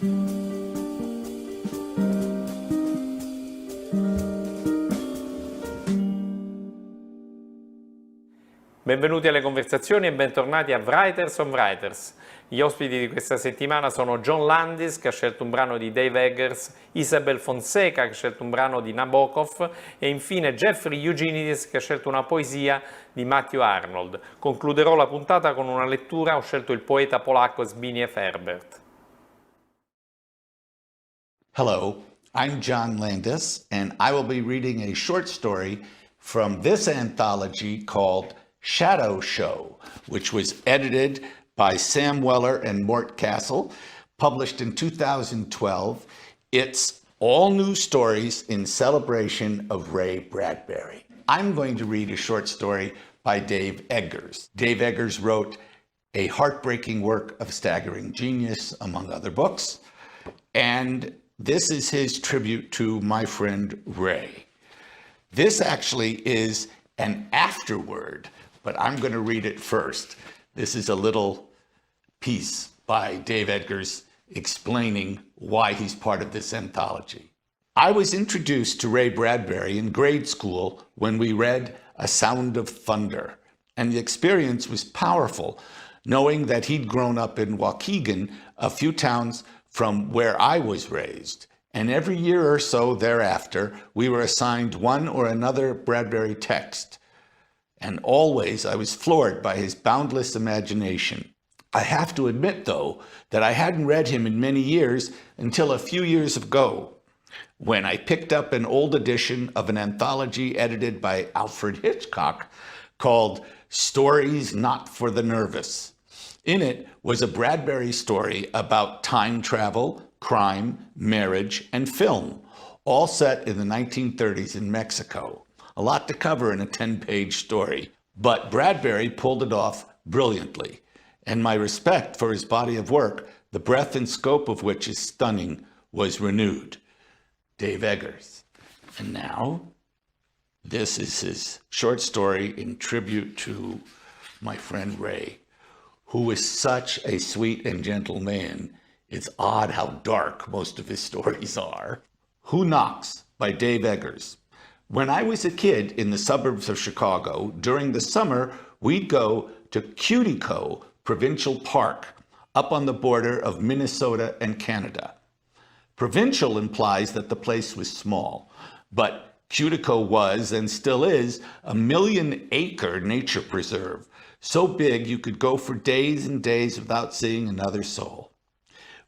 Benvenuti alle conversazioni e bentornati a Writers on Writers. Gli ospiti di questa settimana sono John Landis, che ha scelto un brano di Dave Eggers, Isabel Fonseca, che ha scelto un brano di Nabokov, e infine Jeffrey Eugenides, che ha scelto una poesia di Matthew Arnold. Concluderò la puntata con una lettura, ho scelto il poeta polacco Zbigniew Herbert. Hello, I'm John Landis, and I will be reading a short story from this anthology called Shadow Show, which was edited by Sam Weller and Mort Castle, published in 2012. It's all new stories in celebration of Ray Bradbury. I'm going to read a short story by Dave Eggers. Dave Eggers wrote A Heartbreaking Work of Staggering Genius, among other books, and this is his tribute to my friend Ray. This actually is an afterword, but I'm going to read it first. This is a little piece by Dave Eggers explaining why he's part of this anthology. I was introduced to Ray Bradbury in grade school when we read A Sound of Thunder, and the experience was powerful, knowing that he'd grown up in Waukegan, a few towns from where I was raised. And every year or so thereafter, we were assigned one or another Bradbury text. And always I was floored by his boundless imagination. I have to admit, though, that I hadn't read him in many years until a few years ago, when I picked up an old edition of an anthology edited by Alfred Hitchcock called Stories Not for the Nervous. In it was a Bradbury story about time travel, crime, marriage, and film, all set in the 1930s in Mexico. A lot to cover in a 10-page story, but Bradbury pulled it off brilliantly, and my respect for his body of work, the breadth and scope of which is stunning, was renewed. Dave Eggers. And now, this is his short story in tribute to my friend Ray, who is such a sweet and gentle man. It's odd how dark most of his stories are. Who Knocks by Dave Eggers. When I was a kid in the suburbs of Chicago, during the summer, we'd go to Cutico Provincial Park, up on the border of Minnesota and Canada. Provincial implies that the place was small, but Cutico was, and still is, a 1 million-acre nature preserve, so big you could go for days and days without seeing another soul.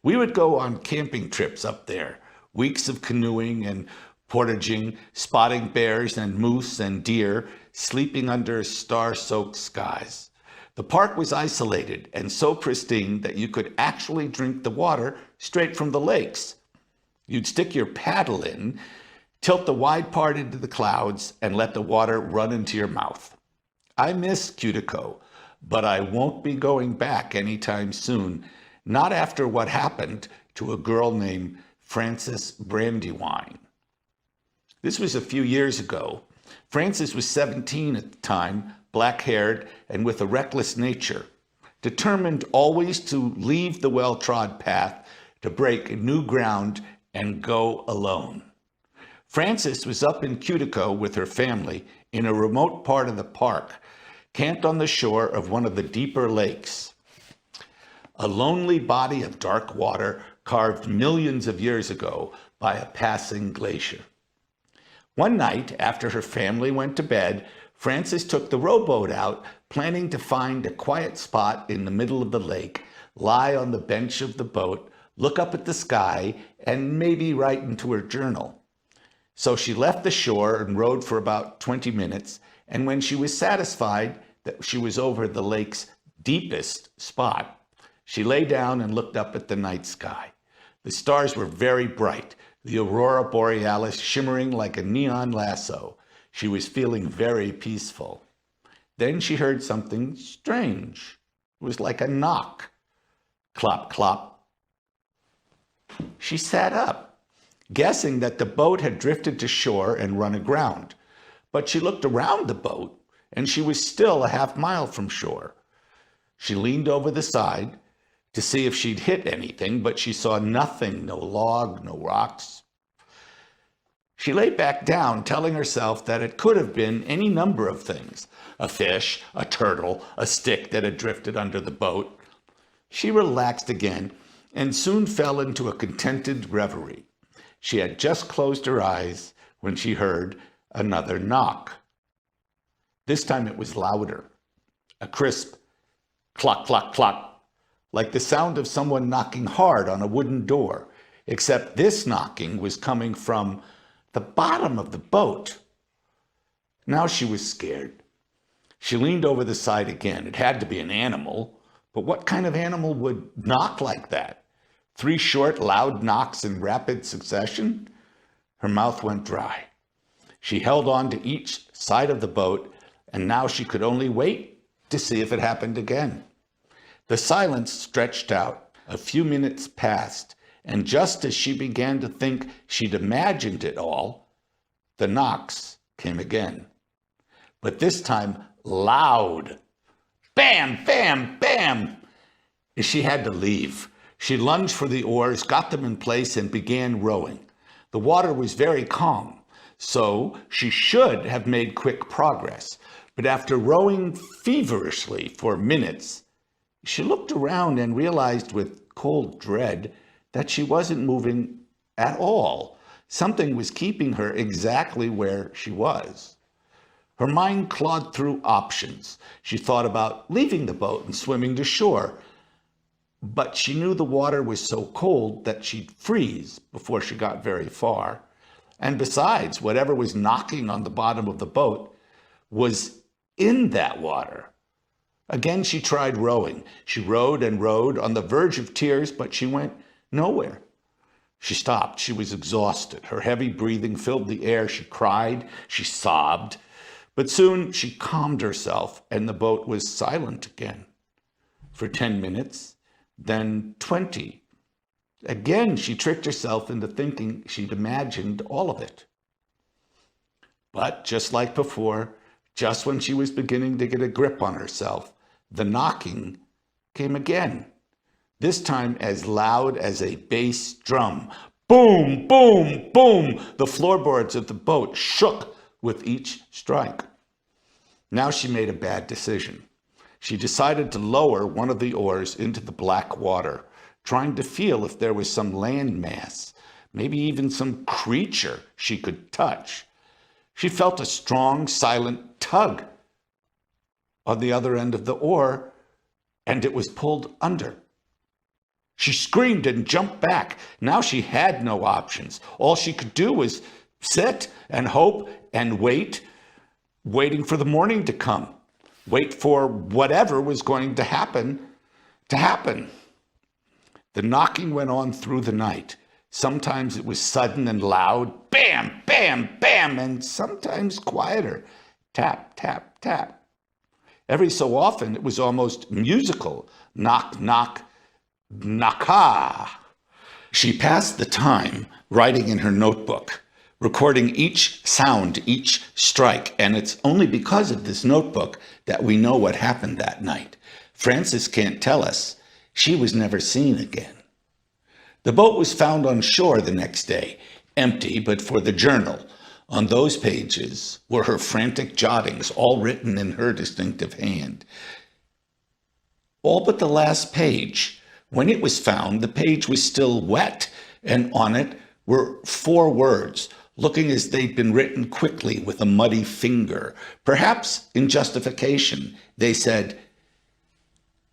We would go on camping trips up there, weeks of canoeing and portaging, spotting bears and moose and deer, sleeping under star-soaked skies. The park was isolated and so pristine that you could actually drink the water straight from the lakes. You'd stick your paddle in, tilt the wide part into the clouds, and let the water run into your mouth. I miss Cutico, but I won't be going back anytime soon, not after what happened to a girl named Frances Brandywine. This was a few years ago. Frances was 17 at the time, black-haired and with a reckless nature, determined always to leave the well-trod path, to break new ground and go alone. Frances was up in Cutico with her family in a remote part of the park, camped on the shore of one of the deeper lakes. A lonely body of dark water carved millions of years ago by a passing glacier. One night, after her family went to bed, Frances took the rowboat out, planning to find a quiet spot in the middle of the lake, lie on the bench of the boat, look up at the sky, and maybe write into her journal. So she left the shore and rowed for about 20 minutes, and when she was satisfied that she was over the lake's deepest spot, she lay down and looked up at the night sky. The stars were very bright, the aurora borealis shimmering like a neon lasso. She was feeling very peaceful. Then she heard something strange. It was like a knock. Clop, clop. She sat up, guessing that the boat had drifted to shore and run aground. But she looked around the boat, and she was still a half mile from shore. She leaned over the side, to see if she'd hit anything, but she saw nothing, no log, no rocks. She lay back down, telling herself that it could have been any number of things: a fish, a turtle, a stick that had drifted under the boat. She relaxed again and soon fell into a contented reverie. She had just closed her eyes when she heard another knock. This time it was louder, a crisp clock, clock, clock, like the sound of someone knocking hard on a wooden door, except this knocking was coming from the bottom of the boat. Now she was scared. She leaned over the side again. It had to be an animal, but what kind of animal would knock like that? 3 short, loud knocks in rapid succession? Her mouth went dry. She held on to each side of the boat, and now she could only wait to see if it happened again. The silence stretched out. A few minutes passed, and just as she began to think she'd imagined it all, the knocks came again. But this time loud. Bam, bam, bam! She had to leave. She lunged for the oars, got them in place, and began rowing. The water was very calm, so she should have made quick progress. But after rowing feverishly for minutes, she looked around and realized with cold dread that she wasn't moving at all. Something was keeping her exactly where she was. Her mind clawed through options. She thought about leaving the boat and swimming to shore, but she knew the water was so cold that she'd freeze before she got very far. And besides, whatever was knocking on the bottom of the boat was in that water. Again, she tried rowing. She rowed and rowed on the verge of tears, but she went nowhere. She stopped. She was exhausted. Her heavy breathing filled the air. She cried. She sobbed. But soon she calmed herself, and the boat was silent again. For 10 minutes, then 20. Again, she tricked herself into thinking she'd imagined all of it. But just like before, just when she was beginning to get a grip on herself, the knocking came again, this time as loud as a bass drum. Boom, boom, boom! The floorboards of the boat shook with each strike. Now she made a bad decision. She decided to lower one of the oars into the black water, trying to feel if there was some land mass, maybe even some creature she could touch. She felt a strong, silent tug on the other end of the oar, and it was pulled under. She screamed and jumped back. Now she had no options. All she could do was sit and hope and wait, waiting for the morning to come. Wait for whatever was going to happen to happen. The knocking went on through the night. Sometimes it was sudden and loud, bam, bam, bam, and sometimes quieter, tap, tap, tap. Every so often, it was almost musical, knock, knock, knocka. She passed the time writing in her notebook, recording each sound, each strike, and it's only because of this notebook that we know what happened that night. Frances can't tell us. She was never seen again. The boat was found on shore the next day, empty but for the journal. On those pages were her frantic jottings, all written in her distinctive hand. All but the last page. When it was found, the page was still wet, and on it were 4 words, looking as they'd been written quickly with a muddy finger. Perhaps in justification, they said,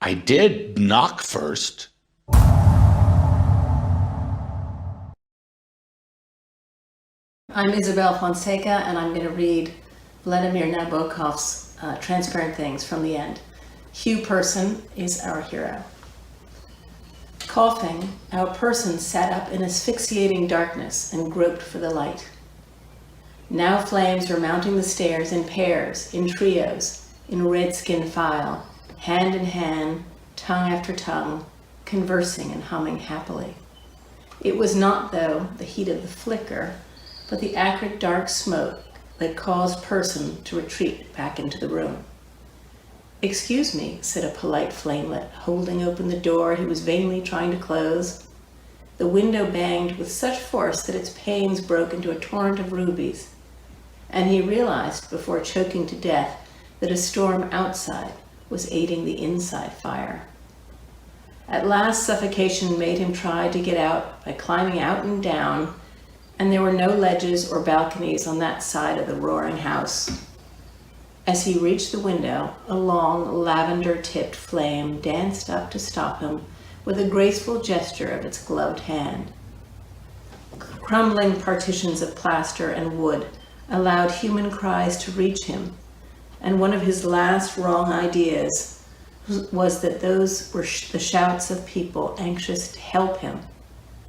"I did knock first." I'm Isabel Fonseca, and I'm going to read Vladimir Nabokov's Transparent Things from the end. Hugh Person is our hero. Coughing, our person sat up in asphyxiating darkness and groped for the light. Now flames were mounting the stairs in pairs, in trios, in red-skinned file, hand in hand, tongue after tongue, conversing and humming happily. It was not, though, the heat of the flicker, but the acrid dark smoke that caused person to retreat back into the room. "Excuse me," said a polite flamelet, holding open the door he was vainly trying to close. The window banged with such force that its panes broke into a torrent of rubies, and he realized before choking to death that a storm outside was aiding the inside fire. At last suffocation made him try to get out by climbing out and down, and there were no ledges or balconies on that side of the roaring house. As he reached the window, a long lavender-tipped flame danced up to stop him with a graceful gesture of its gloved hand. Crumbling partitions of plaster and wood allowed human cries to reach him, and one of his last wrong ideas was that those were the shouts of people anxious to help him,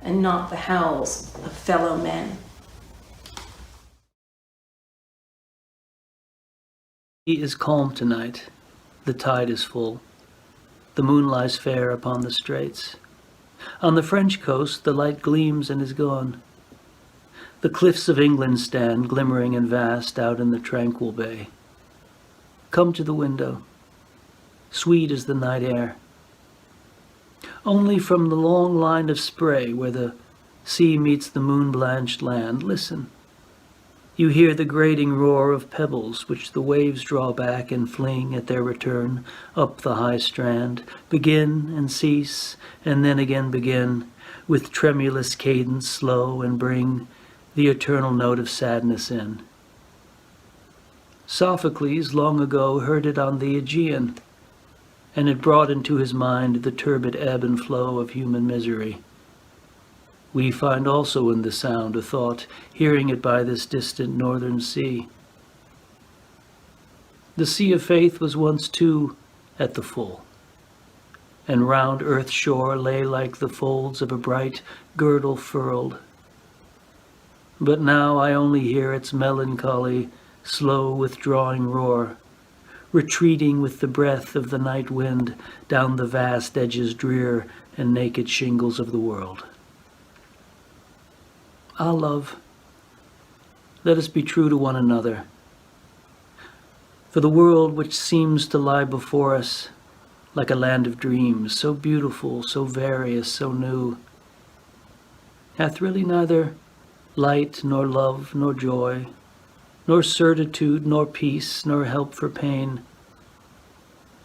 and not the howls of fellow men. He is calm tonight. The tide is full. The moon lies fair upon the straits. On the French coast the light gleams and is gone. The cliffs of England stand glimmering and vast out in the tranquil bay. Come to the window. Sweet is the night air. Only from the long line of spray where the sea meets the moon-blanched land, listen. You hear the grating roar of pebbles which the waves draw back and fling at their return up the high strand, begin and cease, and then again begin, with tremulous cadence slow, and bring the eternal note of sadness in. Sophocles long ago heard it on the Aegean, and it brought into his mind the turbid ebb and flow of human misery. We find also in the sound a thought, hearing it by this distant northern sea. The sea of faith was once too at the full, and round earth's shore lay like the folds of a bright girdle furled. But now I only hear its melancholy, slow withdrawing roar, retreating with the breath of the night wind down the vast edges drear and naked shingles of the world. Ah, love, let us be true to one another. For the world which seems to lie before us like a land of dreams, so beautiful, so various, so new, hath really neither light nor love nor joy, nor certitude, nor peace, nor help for pain.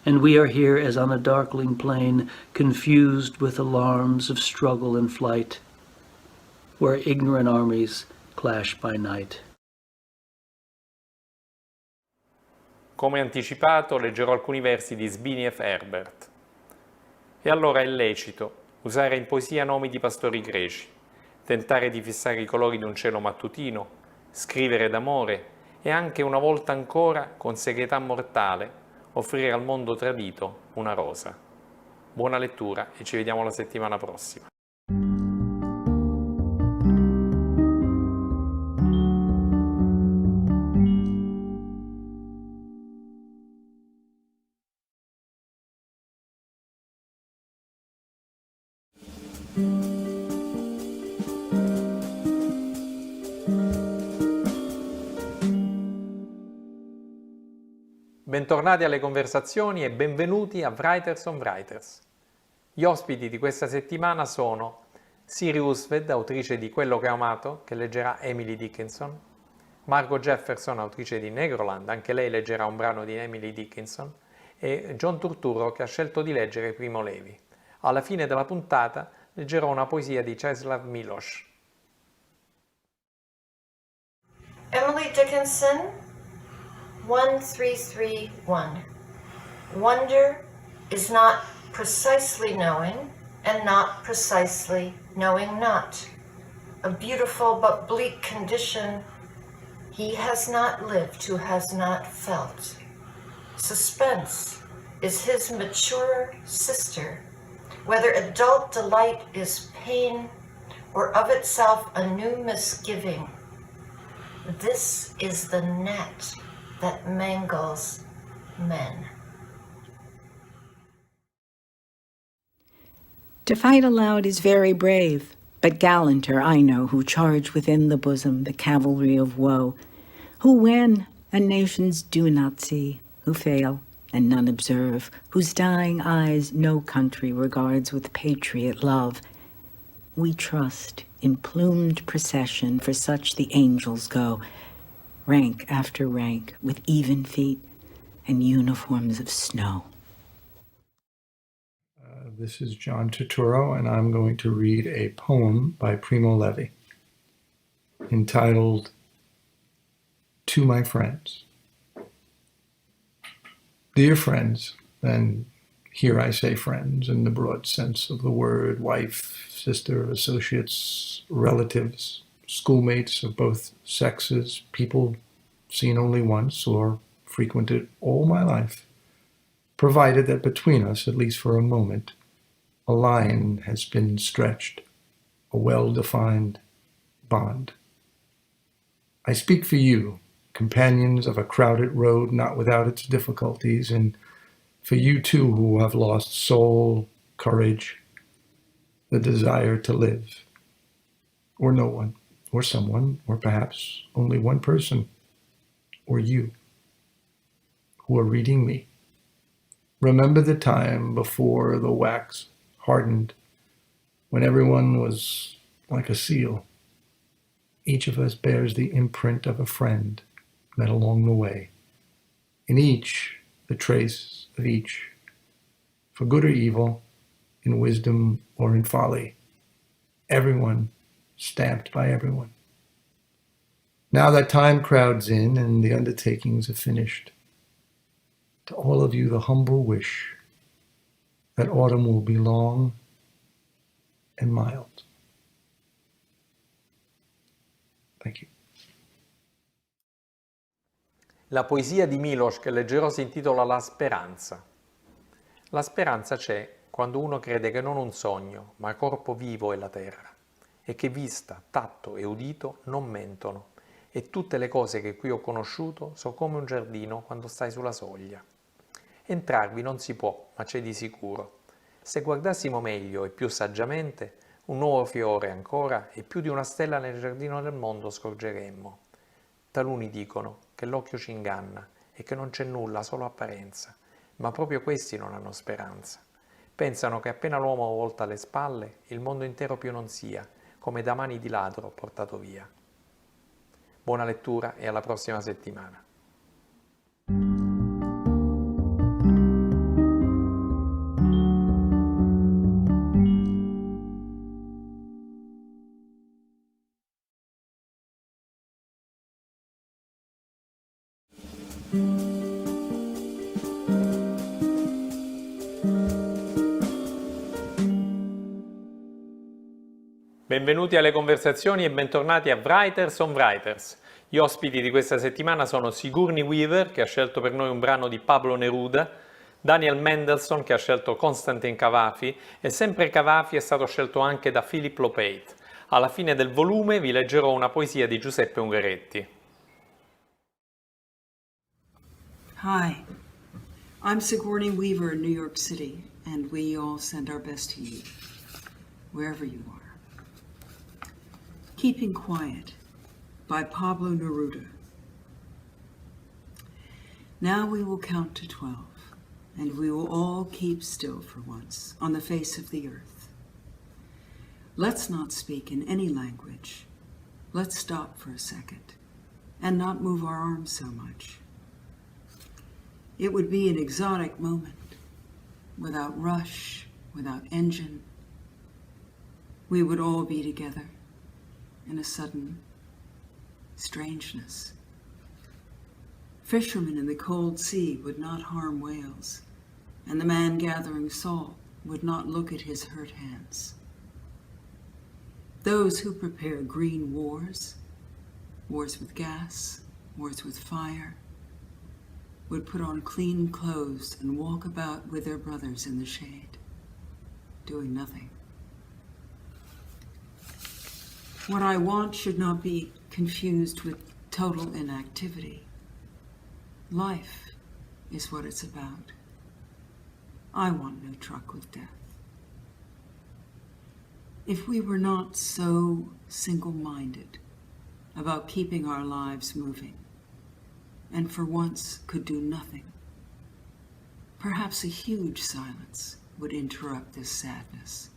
And we are here as on a darkling plain, confused with alarms of struggle and flight, where ignorant armies clash by night. Come anticipato, leggerò alcuni versi di Zbigniew Herbert. E allora è lecito usare in poesia nomi di pastori greci, tentare di fissare i colori di un cielo mattutino, scrivere d'amore e anche una volta ancora, con serietà mortale, offrire al mondo tradito una rosa. Buona lettura e ci vediamo la settimana prossima. Bentornati alle conversazioni e benvenuti a Writers on Writers. Gli ospiti di questa settimana sono Siri Usved, autrice di Quello che ho amato, che leggerà Emily Dickinson, Margot Jefferson, autrice di Negroland, anche lei leggerà un brano di Emily Dickinson, e John Turturro, che ha scelto di leggere Primo Levi. Alla fine della puntata leggerò una poesia di Czeslaw Milosz. Emily Dickinson, 1331. Wonder is not precisely knowing, and not precisely knowing not. A beautiful but bleak condition he has not lived who has not felt. Suspense is his mature sister, whether adult delight is pain or of itself a new misgiving. This is the net that mangles men. To fight aloud is very brave, but gallanter I know, who charge within the bosom the cavalry of woe, who win and nations do not see, who fail and none observe, whose dying eyes no country regards with patriot love. We trust in plumed procession, for such the angels go, rank after rank, with even feet and uniforms of snow. This is John Turturro, and I'm going to read a poem by Primo Levi entitled To My Friends. Dear friends, and here I say friends in the broad sense of the word, wife, sister, associates, relatives, schoolmates of both sexes, people seen only once or frequented all my life, provided that between us, at least for a moment, a line has been stretched, a well-defined bond. I speak for you, companions of a crowded road not without its difficulties, and for you too who have lost soul, courage, the desire to live, or no one, or someone, or perhaps only one person, or you, who are reading me. Remember the time before the wax hardened, when everyone was like a seal. Each of us bears the imprint of a friend met along the way. In each, the trace of each, for good or evil, in wisdom or in folly. Everyone stamped by everyone. Now that time crowds in and the undertakings are finished, to all of you the humble wish that autumn will be long and mild. Thank you. La poesia di Miloš che leggerò si intitola La speranza. La speranza c'è quando uno crede che non un sogno, ma corpo vivo è la terra, e che vista, tatto e udito non mentono, e tutte le cose che qui ho conosciuto sono come un giardino quando stai sulla soglia. Entrarvi non si può, ma c'è di sicuro. Se guardassimo meglio e più saggiamente, un nuovo fiore ancora e più di una stella nel giardino del mondo scorgeremmo. Taluni dicono che l'occhio ci inganna e che non c'è nulla, solo apparenza, ma proprio questi non hanno speranza. Pensano che appena l'uomo volta le spalle, il mondo intero più non sia, come da mani di ladro portato via. Buona lettura e alla prossima settimana. Benvenuti alle conversazioni e bentornati a Writers on Writers. Gli ospiti di questa settimana sono Sigourney Weaver, che ha scelto per noi un brano di Pablo Neruda, Daniel Mendelssohn, che ha scelto Konstantin Cavafy, e sempre Cavafy è stato scelto anche da Philip Lopate. Alla fine del volume vi leggerò una poesia di Giuseppe Ungaretti. Hi, I'm Sigourney Weaver in New York City, and we all send our best to you, wherever you are. Keeping Quiet by Pablo Neruda. Now we will count to 12, and we will all keep still for once on the face of the earth. Let's not speak in any language. Let's stop for a second and not move our arms so much. It would be an exotic moment, without rush, without engine. We would all be together in a sudden strangeness. Fishermen in the cold sea would not harm whales, and the man gathering salt would not look at his hurt hands. Those who prepare green wars, wars with gas, wars with fire, would put on clean clothes and walk about with their brothers in the shade, doing nothing. What I want should not be confused with total inactivity. Life is what it's about. I want no truck with death. If we were not so single-minded about keeping our lives moving, and for once could do nothing, Perhaps a huge silence would interrupt this sadness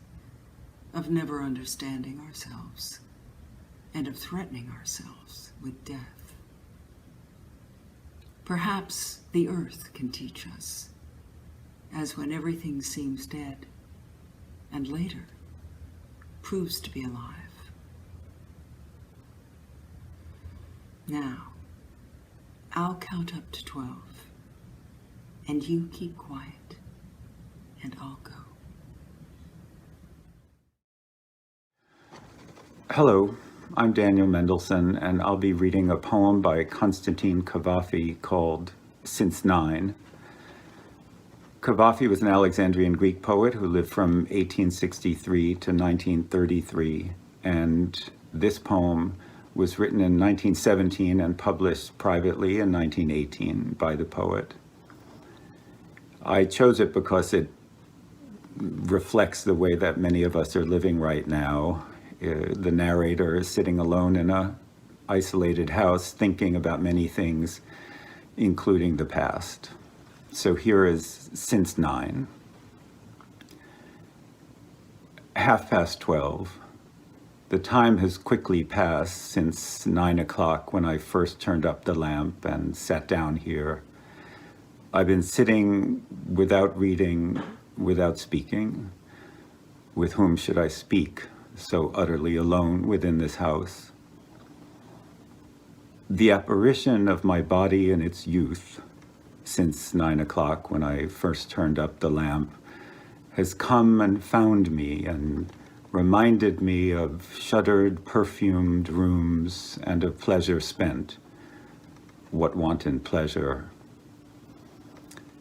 of never understanding ourselves and of threatening ourselves with death. Perhaps the earth can teach us, as when everything seems dead and later proves to be alive. Now, I'll count up to 12, and you keep quiet, and I'll go. Hello, I'm Daniel Mendelsohn, and I'll be reading a poem by Konstantin Cavafy called Since Nine. Cavafy was an Alexandrian Greek poet who lived from 1863 to 1933, and this poem was written in 1917 and published privately in 1918 by the poet. I chose it because it reflects the way that many of us are living right now. The narrator is sitting alone in an isolated house thinking about many things, including the past. So here is Since Nine. 12:30. The time has quickly passed since 9 o'clock when I first turned up the lamp and sat down here. I've been sitting without reading, without speaking. With whom should I speak, so utterly alone within this house? The apparition of my body in its youth, since 9 o'clock when I first turned up the lamp, has come and found me and reminded me of shuttered, perfumed rooms and of pleasure spent. What wanton pleasure.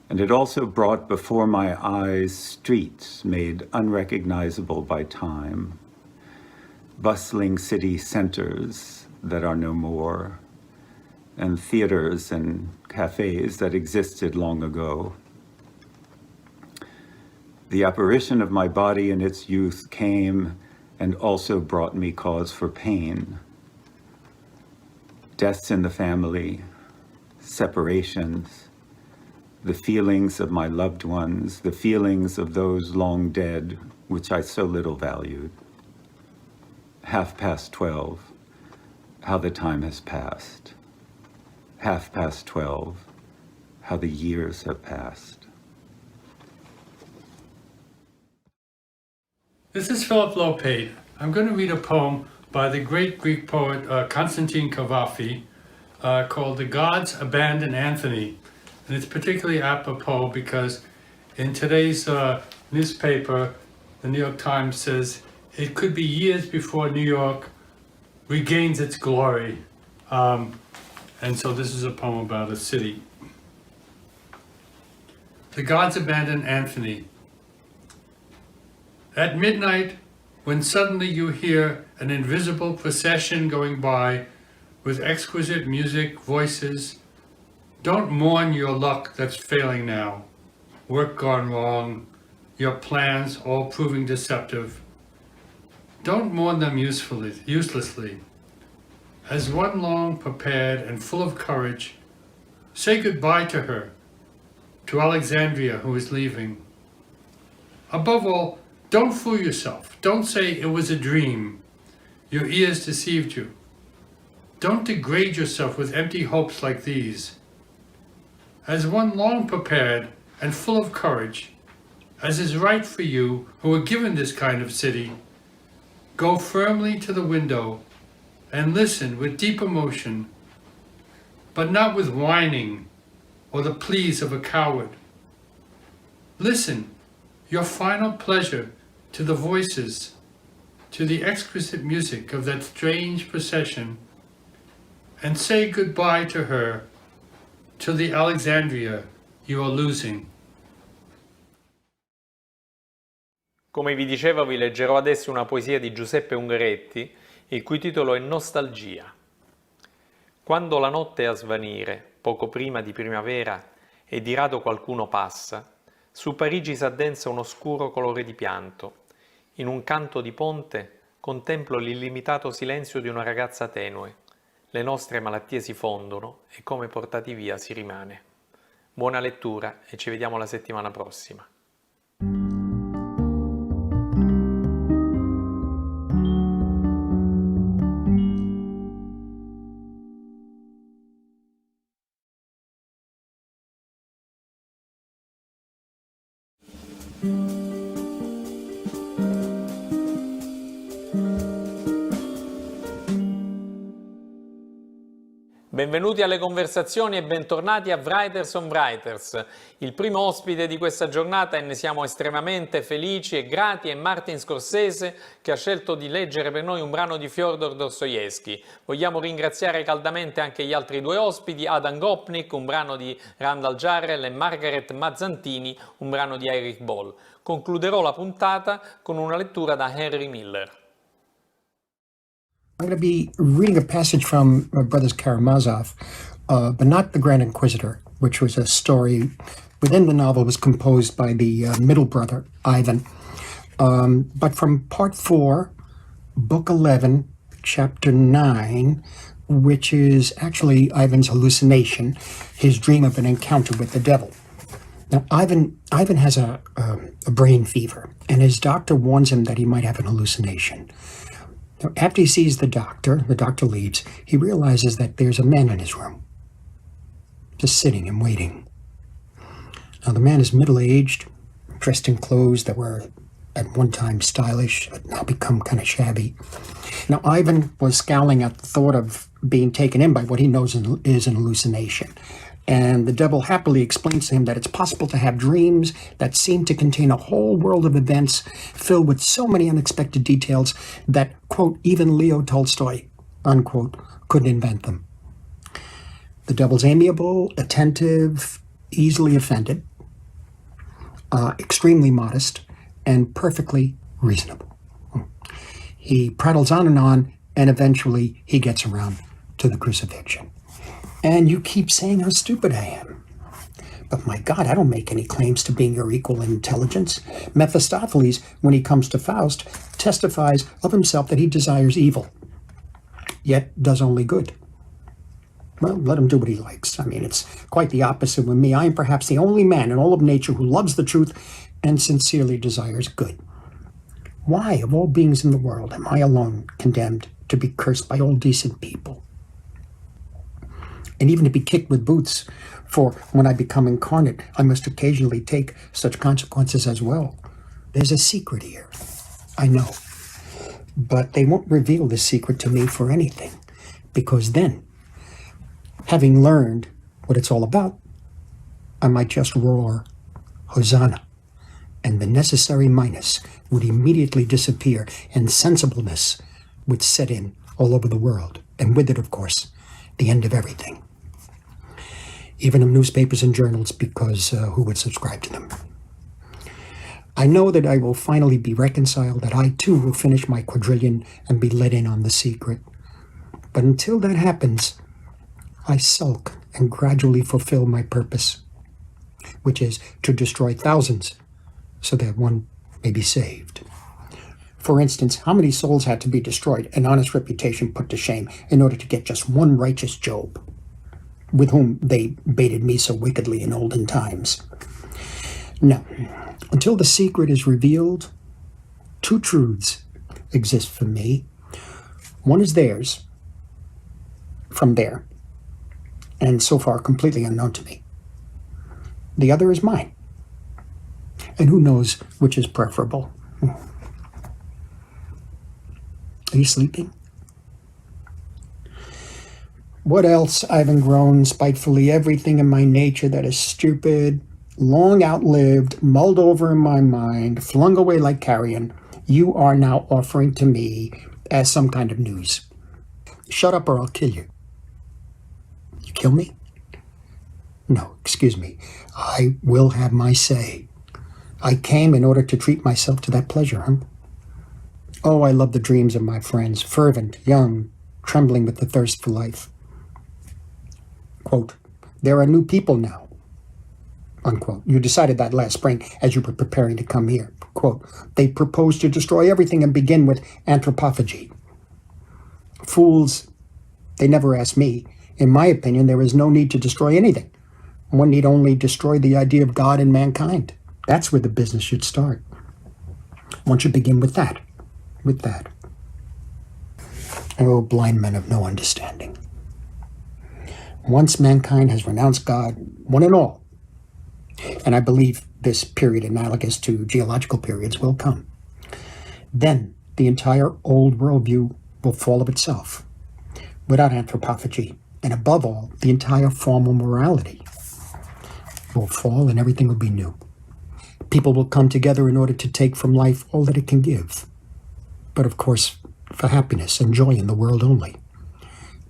And it also brought before my eyes streets made unrecognizable by time, bustling city centers that are no more, and theaters and cafes that existed long ago. The apparition of my body in its youth came and also brought me cause for pain. Deaths in the family, separations, the feelings of my loved ones, the feelings of those long dead, which I so little valued. 12:30, how the time has passed. 12:30, how the years have passed. This is Philip Lopate. I'm going to read a poem by the great Greek poet Konstantin Cavafy called The Gods Abandon Anthony. And it's particularly apropos because in today's newspaper, the New York Times says it could be years before New York regains its glory. And so this is a poem about a city. The Gods Abandon Anthony. At midnight, when suddenly you hear an invisible procession going by with exquisite music, voices, don't mourn your luck that's failing now, work gone wrong, your plans all proving deceptive. Don't mourn them uselessly. As one long prepared and full of courage, say goodbye to her, to Alexandria who is leaving. Above all, don't fool yourself. Don't say it was a dream. Your ears deceived you. Don't degrade yourself with empty hopes like these. As one long prepared and full of courage, as is right for you who are given this kind of city, go firmly to the window and listen with deep emotion, but not with whining or the pleas of a coward. Listen, your final pleasure, to the voices, to the exquisite music of that strange procession, and say goodbye to her, to the Alexandria you are losing. Come vi dicevo, vi leggerò adesso una poesia di Giuseppe Ungaretti, il cui titolo è Nostalgia. Quando la notte è a svanire, poco prima di primavera, e di rado qualcuno passa, su Parigi s'addensa un oscuro colore di pianto. In un canto di ponte contemplo l'illimitato silenzio di una ragazza tenue. Le nostre malattie si fondono e come portati via si rimane. Buona lettura e ci vediamo la settimana prossima. Benvenuti alle conversazioni e bentornati a Writers on Writers. Il primo ospite di questa giornata, e ne siamo estremamente felici e grati, è Martin Scorsese, che ha scelto di leggere per noi un brano di Fyodor Dostoevskij. Vogliamo ringraziare caldamente anche gli altri due ospiti, Adam Gopnik, un brano di Randall Jarrell, e Margaret Mazzantini, un brano di Erich Boll. Concluderò la puntata con una lettura da Henry Miller. I'm going to be reading a passage from Brothers Karamazov, but not The Grand Inquisitor, which was a story within the novel was composed by the middle brother, Ivan. But from part 4, book 11, chapter 9, which is actually Ivan's hallucination, his dream of an encounter with the devil. Now, Ivan has a brain fever, and his doctor warns him that he might have an hallucination. Now, after he sees the doctor leaves, he realizes that there's a man in his room, just sitting and waiting. Now, the man is middle-aged, dressed in clothes that were at one time stylish, but now become kind of shabby. Now, Ivan was scowling at the thought of being taken in by what he knows is an hallucination. And the devil happily explains to him that it's possible to have dreams that seem to contain a whole world of events filled with so many unexpected details that, quote, even Leo Tolstoy, unquote, couldn't invent them. The devil's amiable, attentive, easily offended, extremely modest, and perfectly reasonable. He prattles on, and eventually he gets around to the crucifixion. And you keep saying how stupid I am. But my God, I don't make any claims to being your equal in intelligence. Mephistopheles, when he comes to Faust, testifies of himself that he desires evil, yet does only good. Well, let him do what he likes. I mean, it's quite the opposite with me. I am perhaps the only man in all of nature who loves the truth and sincerely desires good. Why, of all beings in the world, am I alone condemned to be cursed by all decent people? And even to be kicked with boots, for when I become incarnate, I must occasionally take such consequences as well. There's a secret here, I know. But they won't reveal the secret to me for anything, because then, having learned what it's all about, I might just roar, Hosanna, and the necessary minus would immediately disappear, and sensibleness would set in all over the world, and with it, of course, the end of everything. Even of newspapers and journals, because who would subscribe to them? I know that I will finally be reconciled, that I too will finish my quadrillion and be let in on the secret. But until that happens, I sulk and gradually fulfill my purpose, which is to destroy thousands so that one may be saved. For instance, how many souls had to be destroyed, an honest reputation put to shame, in order to get just one righteous Job, with whom they baited me so wickedly in olden times? No, until the secret is revealed, two truths exist for me. One is theirs, from there, and so far completely unknown to me. The other is mine, and who knows which is preferable. Are you sleeping? What else? I've grown spitefully everything in my nature that is stupid, long outlived, mulled over in my mind, flung away like carrion, you are now offering to me as some kind of news. Shut up or I'll kill you. You kill me? No, excuse me. I will have my say. I came in order to treat myself to that pleasure, huh? Oh, I love the dreams of my friends, fervent, young, trembling with the thirst for life. Quote, there are new people now, unquote. You decided that last spring as you were preparing to come here. Quote, they propose to destroy everything and begin with anthropophagy. Fools, they never asked me. In my opinion, there is no need to destroy anything. One need only destroy the idea of God and mankind. That's where the business should start. One should begin with that. With that. Oh, blind men of no understanding. Once mankind has renounced God, one and all, and I believe this period analogous to geological periods will come, then the entire old worldview will fall of itself, without anthropophagy, and above all, the entire formal morality will fall and everything will be new. People will come together in order to take from life all that it can give, but of course, for happiness and joy in the world only.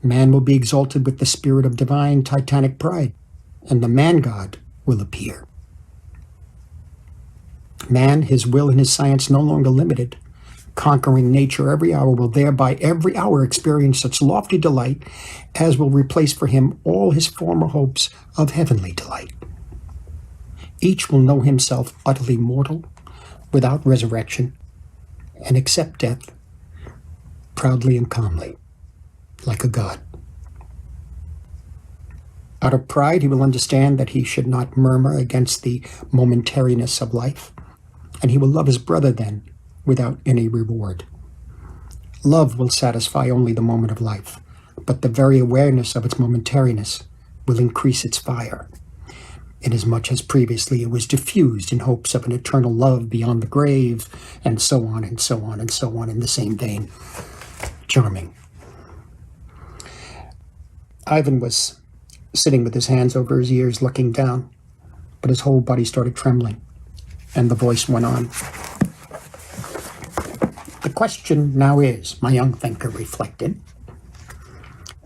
Man will be exalted with the spirit of divine titanic pride, and the man-god will appear. Man, his will and his science no longer limited, conquering nature every hour, will thereby every hour experience such lofty delight as will replace for him all his former hopes of heavenly delight. Each will know himself utterly mortal, without resurrection, and accept death proudly and calmly, like a god. Out of pride, he will understand that he should not murmur against the momentariness of life, and he will love his brother then, without any reward. Love will satisfy only the moment of life, but the very awareness of its momentariness will increase its fire, inasmuch as previously it was diffused in hopes of an eternal love beyond the grave, and so on and so on and so on in the same vein. Charming. Ivan was sitting with his hands over his ears looking down, but his whole body started trembling, and the voice went on. The question now is, my young thinker reflected,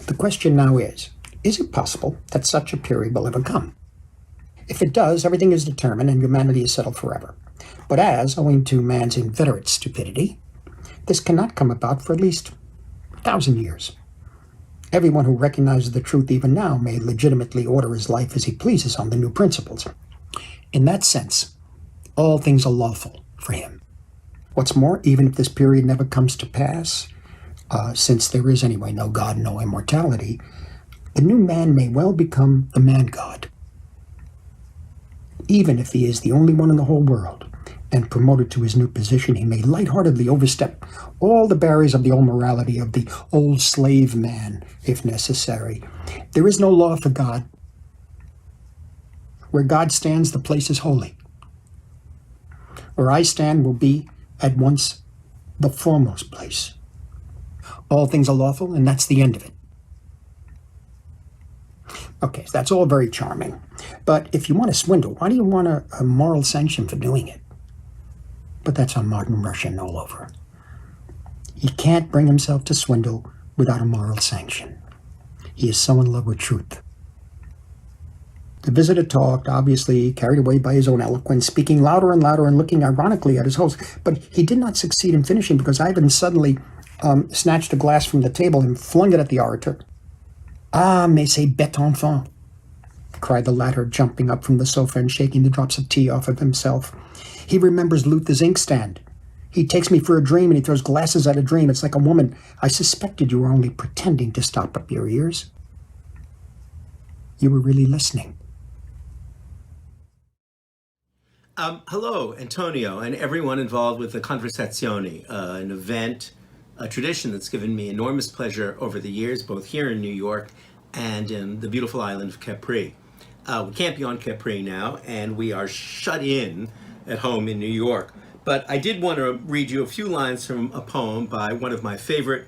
the question now is it possible that such a period will ever come? If it does, everything is determined and humanity is settled forever. But as, owing to man's inveterate stupidity, this cannot come about for at least 1,000 years. Everyone who recognizes the truth even now may legitimately order his life as he pleases on the new principles. In that sense, all things are lawful for him. What's more, even if this period never comes to pass, since there is anyway no God, no immortality, the new man may well become the man-god. Even if he is the only one in the whole world, and promoted to his new position, he may lightheartedly overstep all the barriers of the old morality of the old slave man, if necessary. There is no law for God. Where God stands, the place is holy. Where I stand will be at once the foremost place. All things are lawful, and that's the end of it. Okay, so that's all very charming. But if you want to swindle, why do you want a moral sanction for doing it? But that's on modern Russian all over. He can't bring himself to swindle without a moral sanction. He is so in love with truth. The visitor talked, obviously carried away by his own eloquence, speaking louder and louder and looking ironically at his host. But he did not succeed in finishing because Ivan suddenly snatched a glass from the table and flung it at the orator. Ah, mais c'est bête enfant, cried the latter, jumping up from the sofa and shaking the drops of tea off of himself. He remembers Luther's inkstand. He takes me for a dream and he throws glasses at a dream. It's like a woman. I suspected you were only pretending to stop up your ears. You were really listening. Hello, Antonio, and everyone involved with the Conversazioni, an event, a tradition that's given me enormous pleasure over the years, both here in New York and in the beautiful island of Capri. We can't be on Capri now, and we are shut in at home in New York. But I did want to read you a few lines from a poem by one of my favorite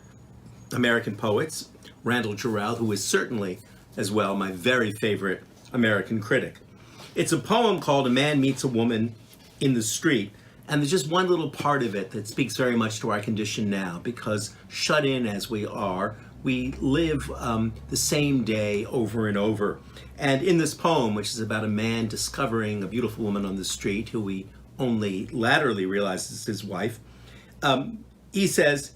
American poets, Randall Jarrell, who is certainly, as well, my very favorite American critic. It's a poem called A Man Meets a Woman in the Street, and there's just one little part of it that speaks very much to our condition now, because shut in as we are, we live the same day over and over. And in this poem, which is about a man discovering a beautiful woman on the street who he only latterly realizes is his wife, he says,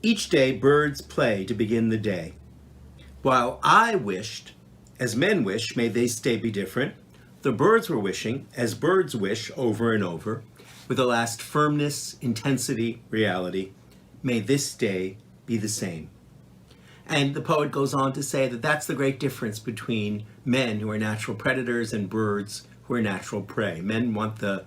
each day birds play to begin the day. While I wished, as men wish, may they stay be different, the birds were wishing, as birds wish over and over, with a last firmness, intensity, reality, may this day be the same. And the poet goes on to say that that's the great difference between men who are natural predators and birds who are natural prey. Men want a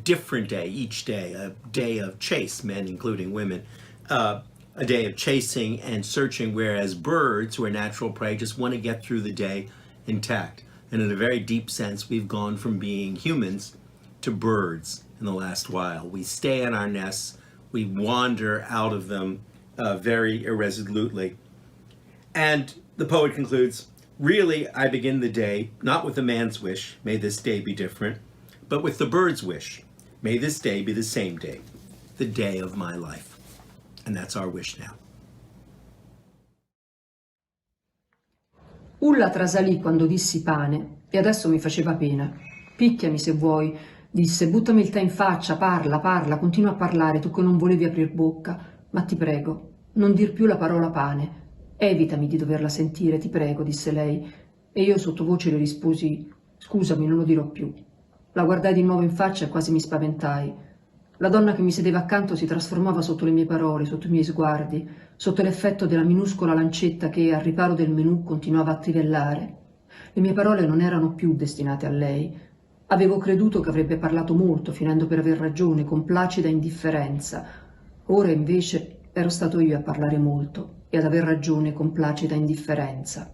different day each day, a day of chase, men including women, a day of chasing and searching, whereas birds who are natural prey just want to get through the day intact. And in a very deep sense, we've gone from being humans to birds in the last while. We stay in our nests, we wander out of them very irresolutely. And the poet concludes, really, I begin the day not with the man's wish, may this day be different, but with the bird's wish, may this day be the same day, the day of my life. And that's our wish now. Ulla trasalì quando dissi pane e adesso mi faceva pena. Picchiami se vuoi, disse, buttami il tè in faccia, parla, continua a parlare, tu che non volevi aprir bocca, ma ti prego, non dir più la parola pane. Evitami di doverla sentire, ti prego, disse lei, e io sottovoce le risposi, scusami, non lo dirò più. La guardai di nuovo in faccia e quasi mi spaventai. La donna che mi sedeva accanto si trasformava sotto le mie parole, sotto i miei sguardi, sotto l'effetto della minuscola lancetta che, al riparo del menù, continuava a trivellare. Le mie parole non erano più destinate a lei. Avevo creduto che avrebbe parlato molto, finendo per aver ragione, con placida indifferenza. Ora, invece, ero stato io a parlare molto e ad aver ragione con placida indifferenza.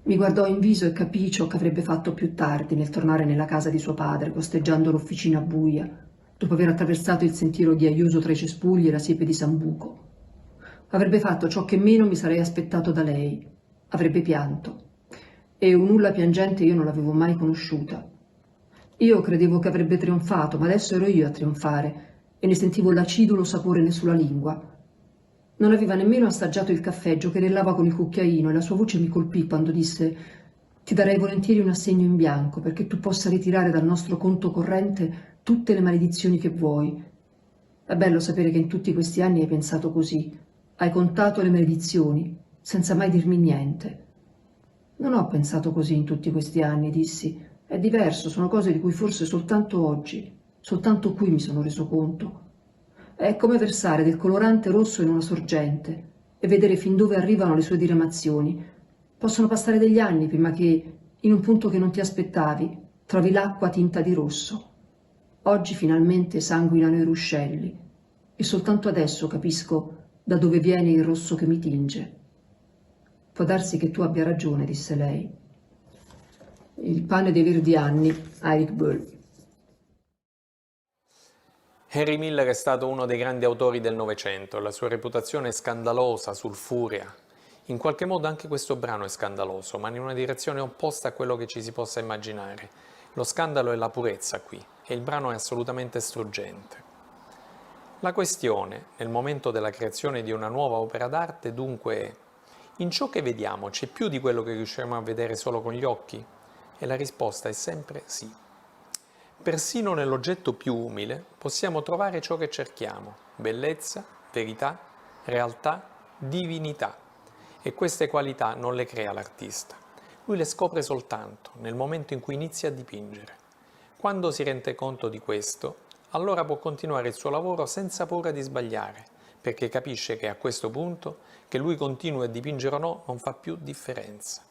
Mi guardò in viso e capii ciò che avrebbe fatto più tardi nel tornare nella casa di suo padre, costeggiando l'officina buia, dopo aver attraversato il sentiero ghiaioso tra i cespugli e la siepe di Sambuco. Avrebbe fatto ciò che meno mi sarei aspettato da lei. Avrebbe pianto. E un'Ulla piangente io non l'avevo mai conosciuta. Io credevo che avrebbe trionfato, ma adesso ero io a trionfare e ne sentivo l'acidulo sapore sulla lingua. Non aveva nemmeno assaggiato il caffè, giocherellava con il cucchiaino e la sua voce mi colpì quando disse «Ti darei volentieri un assegno in bianco perché tu possa ritirare dal nostro conto corrente tutte le maledizioni che vuoi. È bello sapere che in tutti questi anni hai pensato così. Hai contato le maledizioni, senza mai dirmi niente». «Non ho pensato così in tutti questi anni», dissi. «È diverso, sono cose di cui forse soltanto oggi, soltanto qui mi sono reso conto. È come versare del colorante rosso in una sorgente e vedere fin dove arrivano le sue diramazioni. Possono passare degli anni prima che, in un punto che non ti aspettavi, trovi l'acqua tinta di rosso. Oggi finalmente sanguinano i ruscelli e soltanto adesso capisco da dove viene il rosso che mi tinge». «Può darsi che tu abbia ragione», disse lei. Il pane dei verdi anni, Eric Böll. Henry Miller è stato uno dei grandi autori del Novecento, la sua reputazione è scandalosa, sulfurea. In qualche modo anche questo brano è scandaloso, ma in una direzione opposta a quello che ci si possa immaginare. Lo scandalo è la purezza qui, e il brano è assolutamente struggente. La questione, nel momento della creazione di una nuova opera d'arte, dunque è: in ciò che vediamo c'è più di quello che riusciamo a vedere solo con gli occhi? E la risposta è sempre sì. Persino nell'oggetto più umile possiamo trovare ciò che cerchiamo: bellezza, verità, realtà, divinità. E queste qualità non le crea l'artista. Lui le scopre soltanto nel momento in cui inizia a dipingere. Quando si rende conto di questo, allora può continuare il suo lavoro senza paura di sbagliare, perché capisce che a questo punto, che lui continui a dipingere o no, non fa più differenza.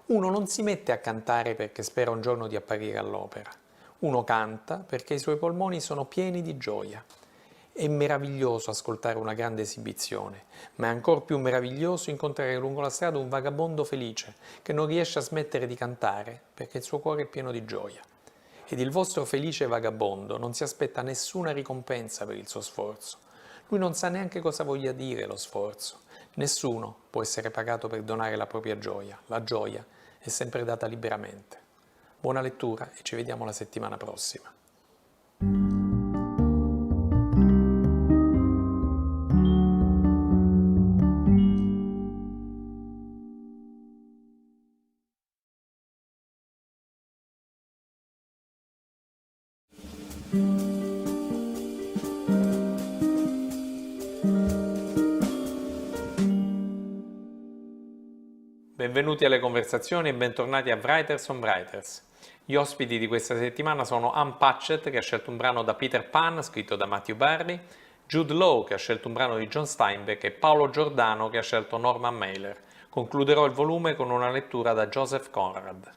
Uno non si mette a cantare perché spera un giorno di apparire all'opera. Uno canta perché i suoi polmoni sono pieni di gioia. È meraviglioso ascoltare una grande esibizione, ma è ancor più meraviglioso incontrare lungo la strada un vagabondo felice che non riesce a smettere di cantare perché il suo cuore è pieno di gioia. Ed il vostro felice vagabondo non si aspetta nessuna ricompensa per il suo sforzo. Lui non sa neanche cosa voglia dire lo sforzo. Nessuno può essere pagato per donare la propria gioia. La gioia è sempre data liberamente. Buona lettura e ci vediamo la settimana prossima. Benvenuti alle conversazioni e bentornati a Writers on Writers. Gli ospiti di questa settimana sono Anne Patchett, che ha scelto un brano da Peter Pan, scritto da Matthew Barry, Jude Law che ha scelto un brano di John Steinbeck e Paolo Giordano che ha scelto Norman Mailer. Concluderò il volume con una lettura da Joseph Conrad.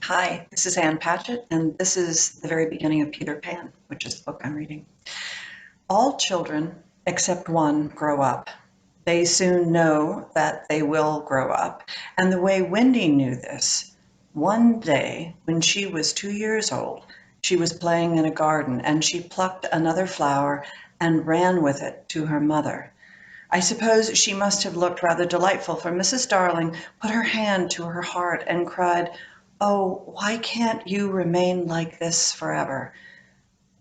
Hi, this is Ann Patchett, and this is the very beginning of Peter Pan, which is the book I'm reading. All children, except one, grow up. They soon know that they will grow up. And the way Wendy knew this, one day when she was 2 years old, she was playing in a garden and she plucked another flower and ran with it to her mother. I suppose she must have looked rather delightful, for Mrs. Darling put her hand to her heart and cried, "Oh, why can't you remain like this forever?"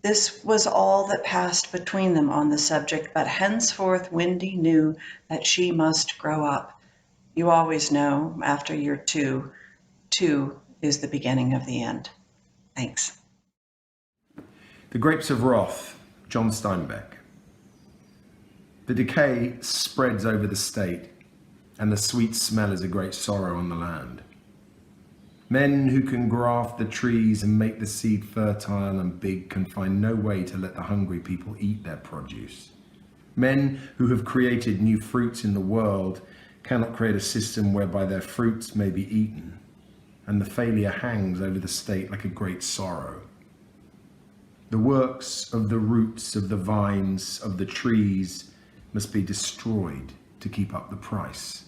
This was all that passed between them on the subject, but henceforth Wendy knew that she must grow up. You always know, after you're 2, 2 is the beginning of the end. Thanks. The Grapes of Wrath, John Steinbeck. The decay spreads over the state, and the sweet smell is a great sorrow on the land. Men who can graft the trees and make the seed fertile and big can find no way to let the hungry people eat their produce. Men who have created new fruits in the world cannot create a system whereby their fruits may be eaten, and the failure hangs over the state like a great sorrow. The works of the roots of the vines, of the trees, must be destroyed to keep up the price.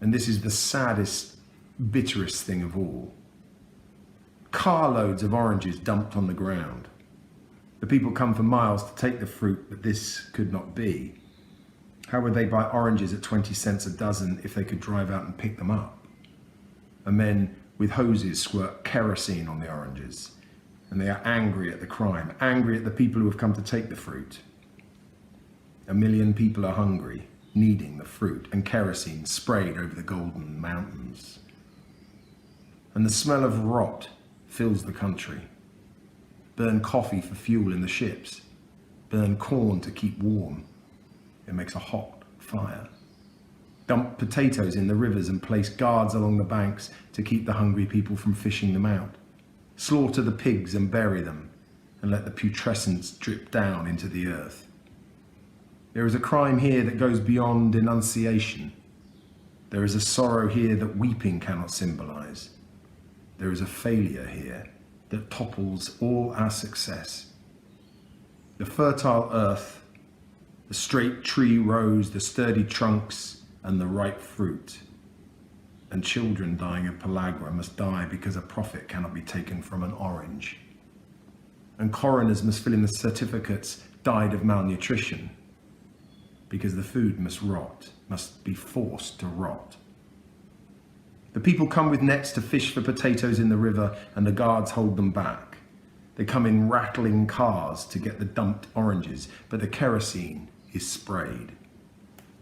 And this is the saddest, bitterest thing of all. Carloads of oranges dumped on the ground. The people come for miles to take the fruit, but this could not be. How would they buy oranges at 20 cents a dozen if they could drive out and pick them up? And men with hoses squirt kerosene on the oranges, and they are angry at the crime, angry at the people who have come to take the fruit. 1 million people are hungry, needing the fruit, and kerosene sprayed over the golden mountains. And the smell of rot fills the country. Burn coffee for fuel in the ships. Burn corn to keep warm. It makes a hot fire. Dump potatoes in the rivers and place guards along the banks to keep the hungry people from fishing them out. Slaughter the pigs and bury them, and let the putrescence drip down into the earth. There is a crime here that goes beyond denunciation. There is a sorrow here that weeping cannot symbolize. There is a failure here that topples all our success. The fertile earth, the straight tree rows, the sturdy trunks, and the ripe fruit. And children dying of pellagra must die because a profit cannot be taken from an orange. And coroners must fill in the certificates died of malnutrition, because the food must rot, must be forced to rot. The people come with nets to fish for potatoes in the river, and the guards hold them back. They come in rattling cars to get the dumped oranges, but the kerosene is sprayed.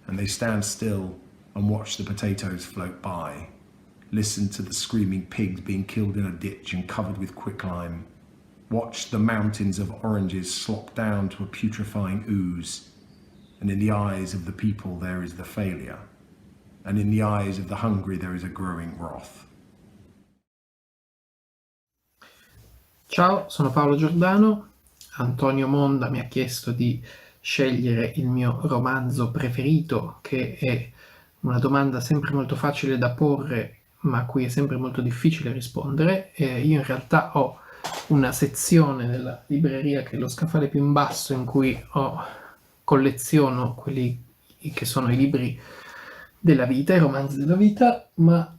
And they stand still and watch the potatoes float by, listen to the screaming pigs being killed in a ditch and covered with quicklime, watch the mountains of oranges slop down to a putrefying ooze. And in the eyes of the people there is the failure, and in the eyes of the hungry there is a growing wrath. Ciao, sono Paolo Giordano. Antonio Monda mi ha chiesto di scegliere il mio romanzo preferito, che è una domanda sempre molto facile da porre, ma a cui è sempre molto difficile rispondere. Io in realtà ho una sezione nella libreria che è lo scaffale più in basso, in cui colleziono quelli che sono i libri della vita, i romanzi della vita, ma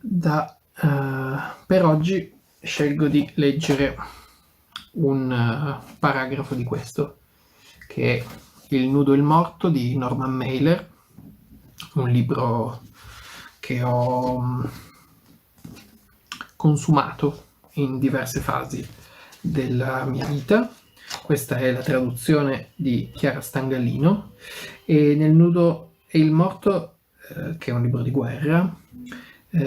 per oggi scelgo di leggere un paragrafo di questo, che è Il nudo e il morto di Norman Mailer, un libro che ho consumato in diverse fasi della mia vita. Questa è la traduzione di Chiara Stangallino, e nel nudo e il morto, che è un libro di guerra,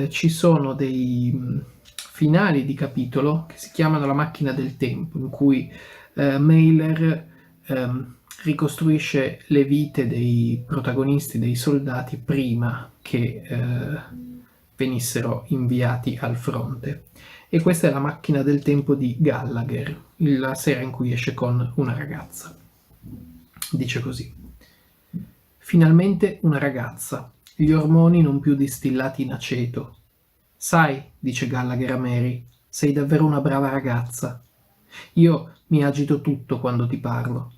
ci sono dei finali di capitolo che si chiamano La macchina del tempo, in cui Mailer ricostruisce le vite dei protagonisti, dei soldati, prima che venissero inviati al fronte. E questa è la macchina del tempo di Gallagher, la sera in cui esce con una ragazza. Dice così: finalmente una ragazza, gli ormoni non più distillati in aceto. Sai, dice Gallagher a Mary, sei davvero una brava ragazza. Io mi agito tutto quando ti parlo.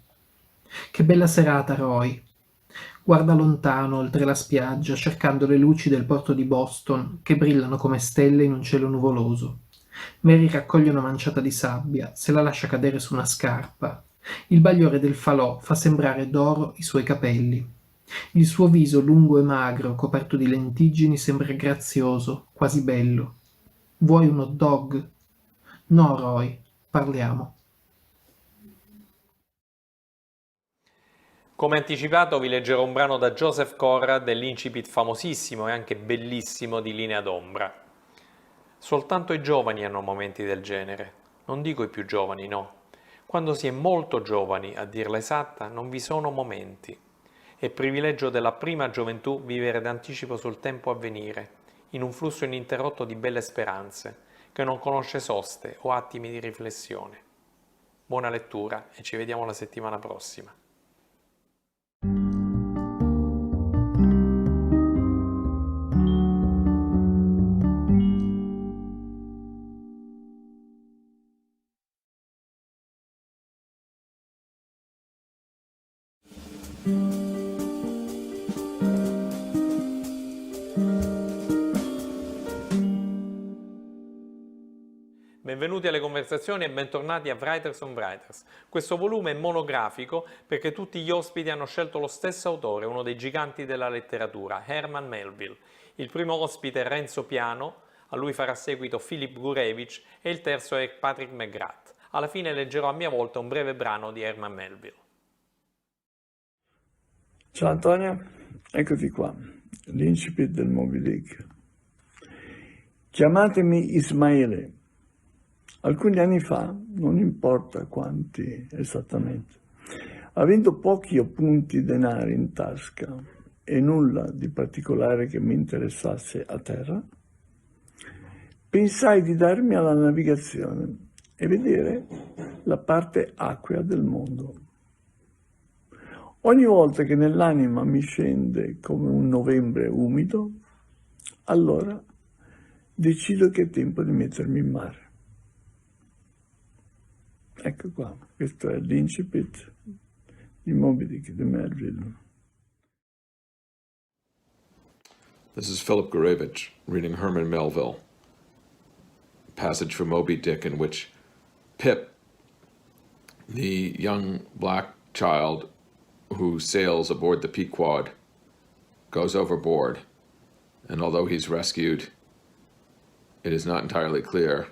Che bella serata, Roy. Guarda lontano, oltre la spiaggia, cercando le luci del porto di Boston, che brillano come stelle in un cielo nuvoloso. Mary raccoglie una manciata di sabbia, se la lascia cadere su una scarpa. Il bagliore del falò fa sembrare d'oro i suoi capelli. Il suo viso lungo e magro, coperto di lentiggini, sembra grazioso, quasi bello. Vuoi un hot dog? No, Roy, parliamo. Come anticipato vi leggerò un brano da Joseph Conrad dell'incipit famosissimo e anche bellissimo di Linea d'ombra. Soltanto i giovani hanno momenti del genere, non dico i più giovani, no. Quando si è molto giovani, a dirla esatta, non vi sono momenti. È privilegio della prima gioventù vivere d'anticipo sul tempo a venire, in un flusso ininterrotto di belle speranze, che non conosce soste o attimi di riflessione. Buona lettura e ci vediamo la settimana prossima. Benvenuti alle conversazioni e bentornati a Writers on Writers. Questo volume è monografico perché tutti gli ospiti hanno scelto lo stesso autore, uno dei giganti della letteratura, Herman Melville. Il primo ospite è Renzo Piano, a lui farà seguito Philip Gurevich e il terzo è Patrick McGrath. Alla fine leggerò a mia volta un breve brano di Herman Melville. Ciao Antonio, eccoci qua, l'incipit del Moby Dick. Chiamatemi Ismaele. Alcuni anni fa, non importa quanti esattamente, avendo pochi appunti denari in tasca e nulla di particolare che mi interessasse a terra, pensai di darmi alla navigazione e vedere la parte acquea del mondo. Ogni volta che nell'anima mi scende come un novembre umido, allora decido che è tempo di mettermi in mare. Ecco qua, questo è l'incipit di Moby Dick di Melville. This is Philip Gurevich reading Herman Melville, a passage from Moby Dick in which Pip, the young black child who sails aboard the Pequod, goes overboard, and although he's rescued, it is not entirely clear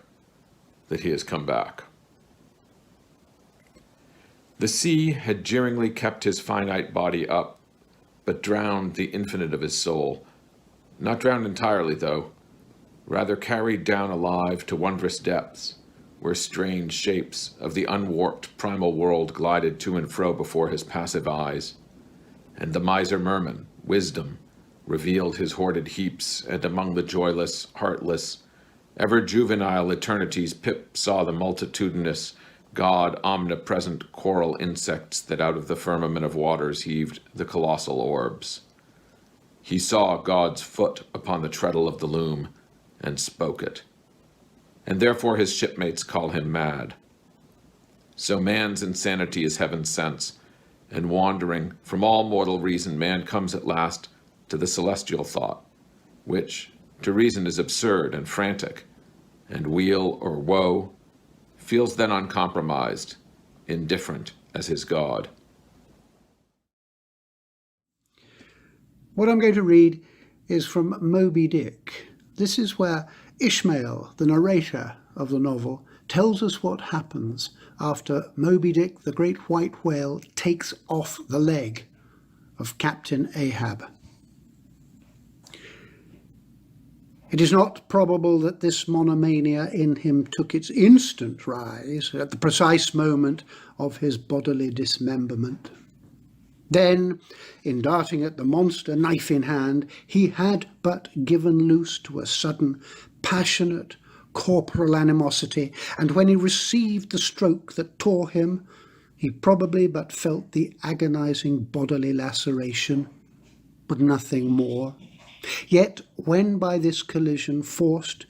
that he has come back. The sea had jeeringly kept his finite body up, but drowned the infinite of his soul. Not drowned entirely, though, rather carried down alive to wondrous depths, where strange shapes of the unwarped primal world glided to and fro before his passive eyes. And the miser Merman, wisdom, revealed his hoarded heaps, and among the joyless, heartless, ever juvenile eternities Pip saw the multitudinous, God omnipresent coral insects that out of the firmament of waters heaved the colossal orbs. He saw God's foot upon the treadle of the loom and spoke it. And therefore his shipmates call him mad. So man's insanity is heaven's sense, and wandering from all mortal reason, man comes at last to the celestial thought, which to reason is absurd and frantic, and weal or woe feels then uncompromised, indifferent as his God. What I'm going to read is from Moby Dick. This is where Ishmael, the narrator of the novel, tells us what happens after Moby Dick, the great white whale, takes off the leg of Captain Ahab. It is not probable that this monomania in him took its instant rise at the precise moment of his bodily dismemberment. Then, in darting at the monster, knife in hand, he had but given loose to a sudden, passionate, corporal animosity, and when he received the stroke that tore him, he probably but felt the agonizing bodily laceration, but nothing more. Yet when by this collision forced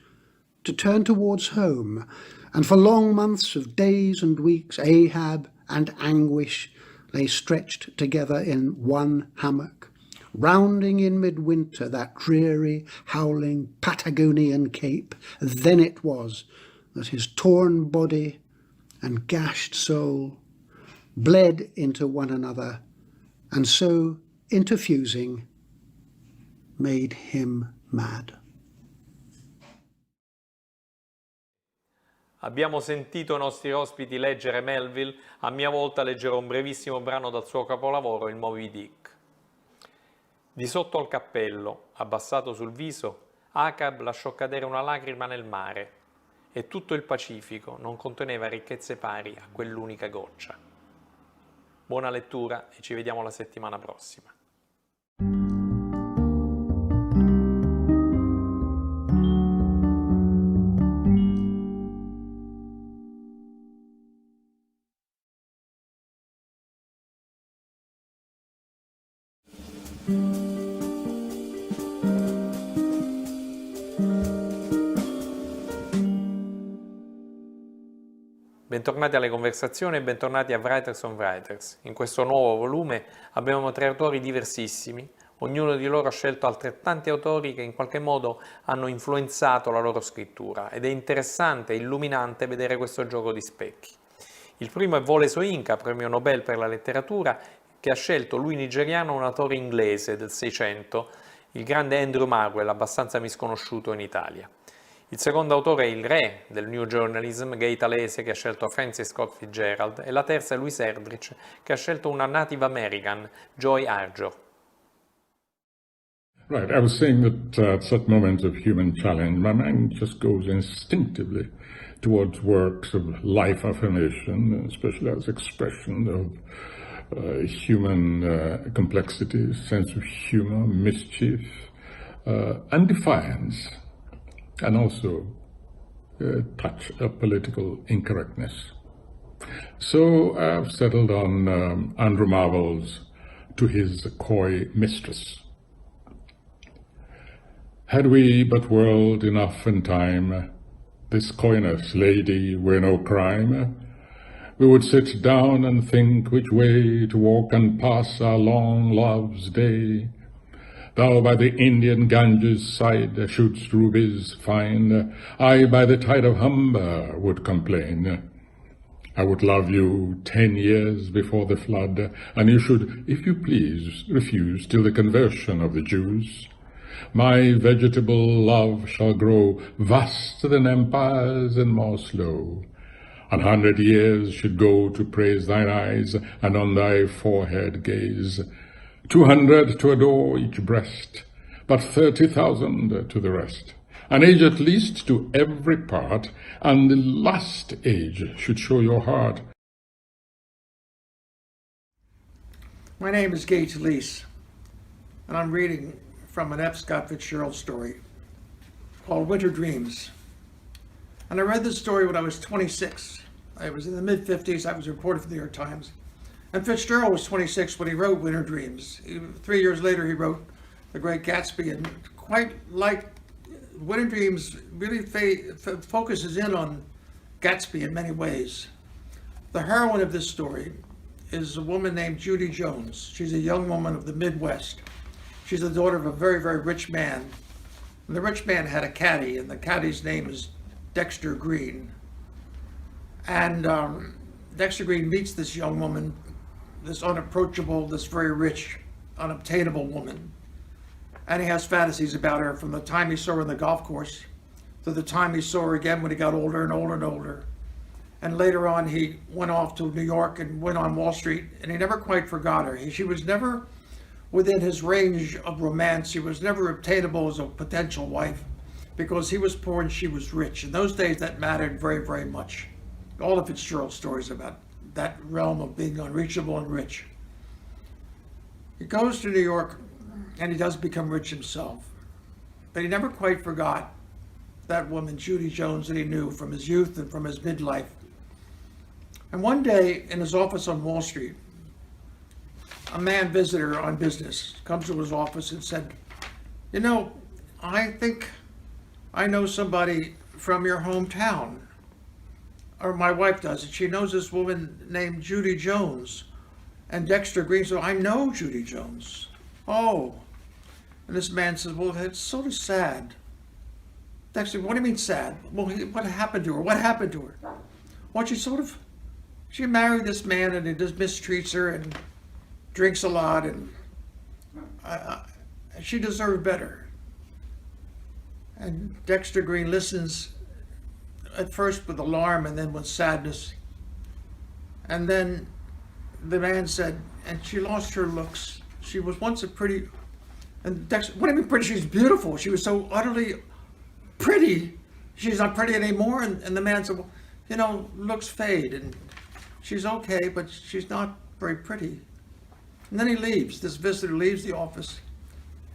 to turn towards home, and for long months of days and weeks Ahab and anguish lay stretched together in one hammock, rounding in midwinter that dreary, howling Patagonian cape, then it was that his torn body and gashed soul bled into one another, and so interfusing made him mad. Abbiamo sentito i nostri ospiti leggere Melville, a mia volta leggerò un brevissimo brano dal suo capolavoro, il Moby Dick. Di sotto al cappello, abbassato sul viso, Acab lasciò cadere una lacrima nel mare, e tutto il Pacifico non conteneva ricchezze pari a quell'unica goccia. Buona lettura e ci vediamo la settimana prossima. Bentornati alle conversazioni e bentornati a Writers on Writers. In questo nuovo volume abbiamo 3 autori diversissimi, ognuno di loro ha scelto altrettanti autori che in qualche modo hanno influenzato la loro scrittura, ed è interessante e illuminante vedere questo gioco di specchi. Il primo è Wole Soyinka, premio Nobel per la letteratura, che ha scelto lui nigeriano un autore inglese del 600, il grande Andrew Marvell, abbastanza misconosciuto in Italia. Il secondo autore è il re del New Journalism gay-talese, che ha scelto Francis Scott Fitzgerald, e la terza è Louise Erdrich, che ha scelto una Native American, Joy Arjo. Right, I was saying that at such moments of human challenge, my mind just goes instinctively towards works of life affirmation, especially as expression of human complexity, sense of humor, mischief, and defiance. And also a touch of political incorrectness. So I've settled on Andrew Marvell's To His Coy Mistress. Had we but whirled enough in time, this coyness, lady, were no crime, we would sit down and think which way to walk and pass our long love's day. Thou by the Indian Ganges side shouldst rubies find, I by the tide of Humber would complain. I would love you 10 years before the flood, and you should, if you please, refuse till the conversion of the Jews. My vegetable love shall grow vaster than empires and more slow. 100 years should go to praise thine eyes, and on thy forehead gaze. 200 to adore each breast, but 30,000 to the rest. An age at least to every part, and the last age should show your heart. My name is Gay Talese, and I'm reading from an F. Scott Fitzgerald story called Winter Dreams. And I read this story when I was 26. I was in the mid-50s. I was a reporter for the New York Times. And Fitzgerald was 26 when he wrote Winter Dreams. 3 years later, he wrote The Great Gatsby, and quite like Winter Dreams really focuses in on Gatsby in many ways. The heroine of this story is a woman named Judy Jones. She's a young woman of the Midwest. She's the daughter of a very, very rich man. And the rich man had a caddy, and the caddy's name is Dexter Green. And Dexter Green meets this young woman, this unapproachable, this very rich, unobtainable woman. And he has fantasies about her from the time he saw her on the golf course to the time he saw her again when he got older and older and older. And later on, he went off to New York and went on Wall Street, and he never quite forgot her. She was never within his range of romance. She was never obtainable as a potential wife because he was poor and she was rich. In those days, that mattered very, very much. All of Fitzgerald's stories about that realm of being unreachable and rich. He goes to New York and he does become rich himself, but he never quite forgot that woman, Judy Jones, that he knew from his youth and from his midlife. And one day in his office on Wall Street, a man visitor on business comes to his office and said, "You know, I think I know somebody from your hometown, or my wife does, and she knows this woman named Judy Jones." And Dexter Green said, "I know Judy Jones." "Oh." And this man says, "Well, it's sort of sad." Dexter, "What do you mean sad?" "Well, what happened to her? What happened to her?" "Well, she married this man and he just mistreats her and drinks a lot, and she deserved better." And Dexter Green listens at first with alarm and then with sadness. And then the man said, "And she lost her looks. She was once a pretty..." And Dexter, "What do you mean pretty? She's beautiful. She was so utterly pretty. She's not pretty anymore." And the man said, "Well, you know, looks fade and she's okay, but she's not very pretty." And then he leaves. This visitor leaves the office.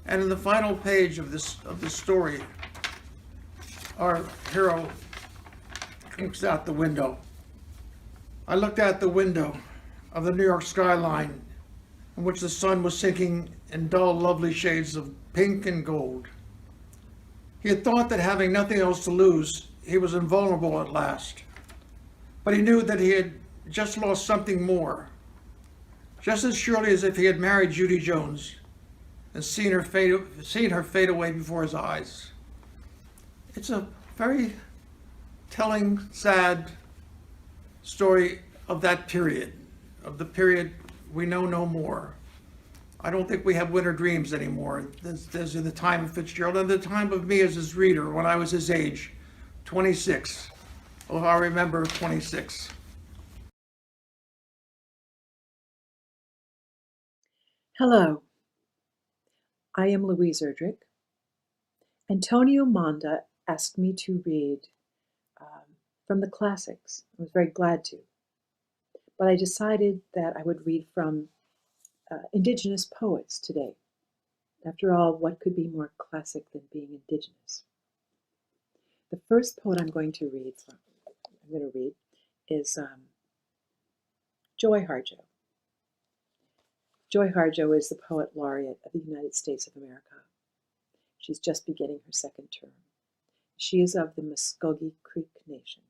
And in the final page of this story, our hero looks out the window. "I looked out the window of the New York skyline, in which the sun was sinking in dull, lovely shades of pink and gold. He had thought that having nothing else to lose, he was invulnerable at last. But he knew that he had just lost something more, just as surely as if he had married Judy Jones and seen her fade away before his eyes." It's a very telling, sad story of that period, of the period we know no more. I don't think we have winter dreams anymore. There's in the time of Fitzgerald and the time of me as his reader when I was his age, 26. Oh, I remember 26. Hello, I am Louise Erdrich. Antonio Monda asked me to read from the classics. I was very glad to. But I decided that I would read from Indigenous poets today. After all, what could be more classic than being Indigenous? The first poet I'm going to read is Joy Harjo. Joy Harjo is the Poet Laureate of the United States of America. She's just beginning her second term. She is of the Muskogee Creek Nation.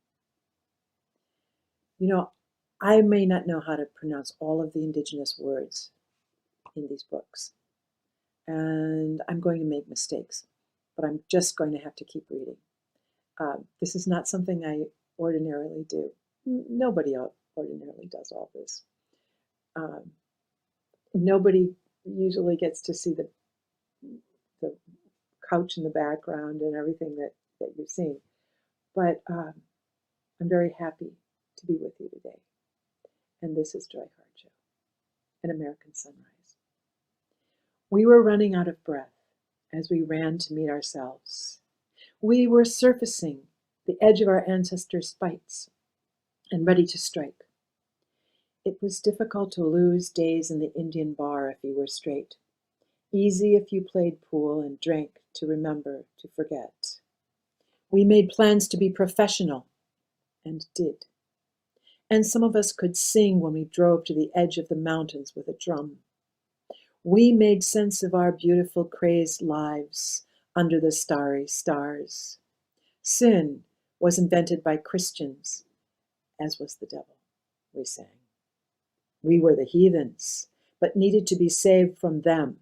You know, I may not know how to pronounce all of the indigenous words in these books, and I'm going to make mistakes, but I'm just going to have to keep reading. This is not something I ordinarily do. Nobody ordinarily does all this. Nobody usually gets to see the couch in the background and everything that you're seeing. But I'm very happy to be with you today. And this is Joy Harjo, An American Sunrise. We were running out of breath as we ran to meet ourselves. We were surfacing the edge of our ancestors' spikes and ready to strike. It was difficult to lose days in the Indian bar if you were straight. Easy if you played pool and drank to remember to forget. We made plans to be professional, and did. And some of us could sing when we drove to the edge of the mountains with a drum. We made sense of our beautiful, crazed lives under the starry stars. Sin was invented by Christians, as was the devil, we sang. We were the heathens, but needed to be saved from them,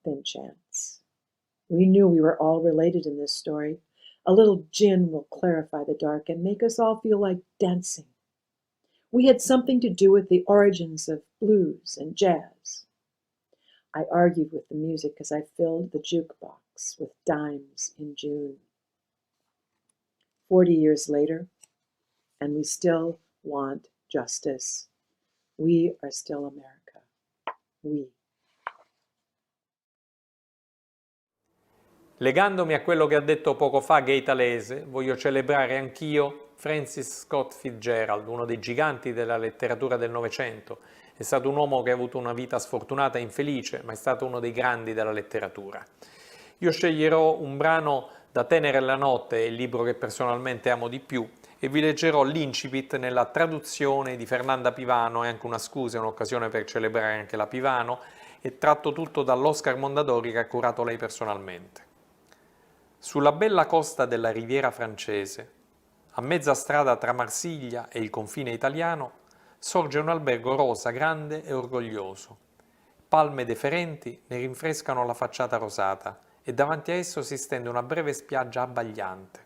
than chance. We knew we were all related in this story. A little gin will clarify the dark and make us all feel like dancing. We had something to do with the origins of blues and jazz. I argued with the music as I filled the jukebox with dimes in June. 40 years later, and we still want justice. We are still America. We. Legandomi a quello che ha detto poco fa Gay Talese, voglio celebrare anch'io Francis Scott Fitzgerald, uno dei giganti della letteratura del Novecento. È stato un uomo che ha avuto una vita sfortunata e infelice, ma è stato uno dei grandi della letteratura. Io sceglierò un brano Da Tenere la notte è il libro che personalmente amo di più e vi leggerò l'incipit nella traduzione di Fernanda Pivano, è anche una scusa, è un'occasione per celebrare anche la Pivano, e tratto tutto dall'Oscar Mondadori che ha curato lei personalmente. Sulla bella costa della Riviera francese, a mezza strada tra Marsiglia e il confine italiano, sorge un albergo rosa grande e orgoglioso. Palme deferenti ne rinfrescano la facciata rosata e davanti a esso si stende una breve spiaggia abbagliante.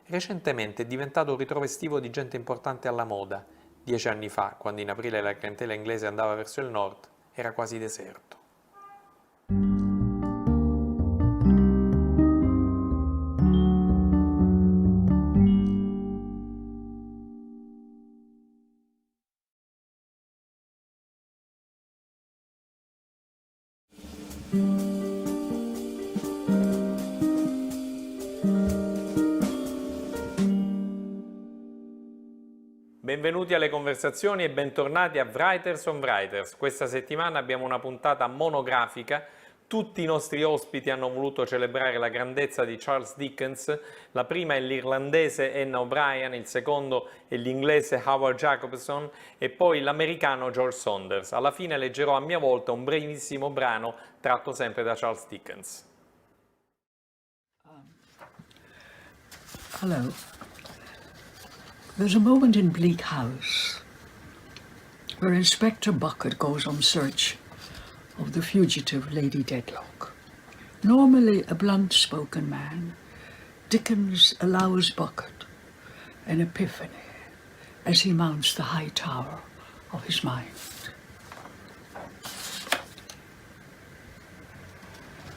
Recentemente è diventato un ritrovo estivo di gente importante alla moda. 10 anni fa, quando in aprile la clientela inglese andava verso il nord, era quasi deserto. Benvenuti alle conversazioni e bentornati a Writers on Writers. Questa settimana abbiamo una puntata monografica. Tutti i nostri ospiti hanno voluto celebrare la grandezza di Charles Dickens. La prima è l'irlandese Anna O'Brien, il secondo è l'inglese Howard Jacobson e poi l'americano George Saunders. Alla fine leggerò a mia volta un brevissimo brano tratto sempre da Charles Dickens. Hello. There's a moment in Bleak House where Inspector Bucket goes on search of the fugitive Lady Dedlock. Normally a blunt-spoken man, Dickens allows Bucket an epiphany as he mounts the high tower of his mind.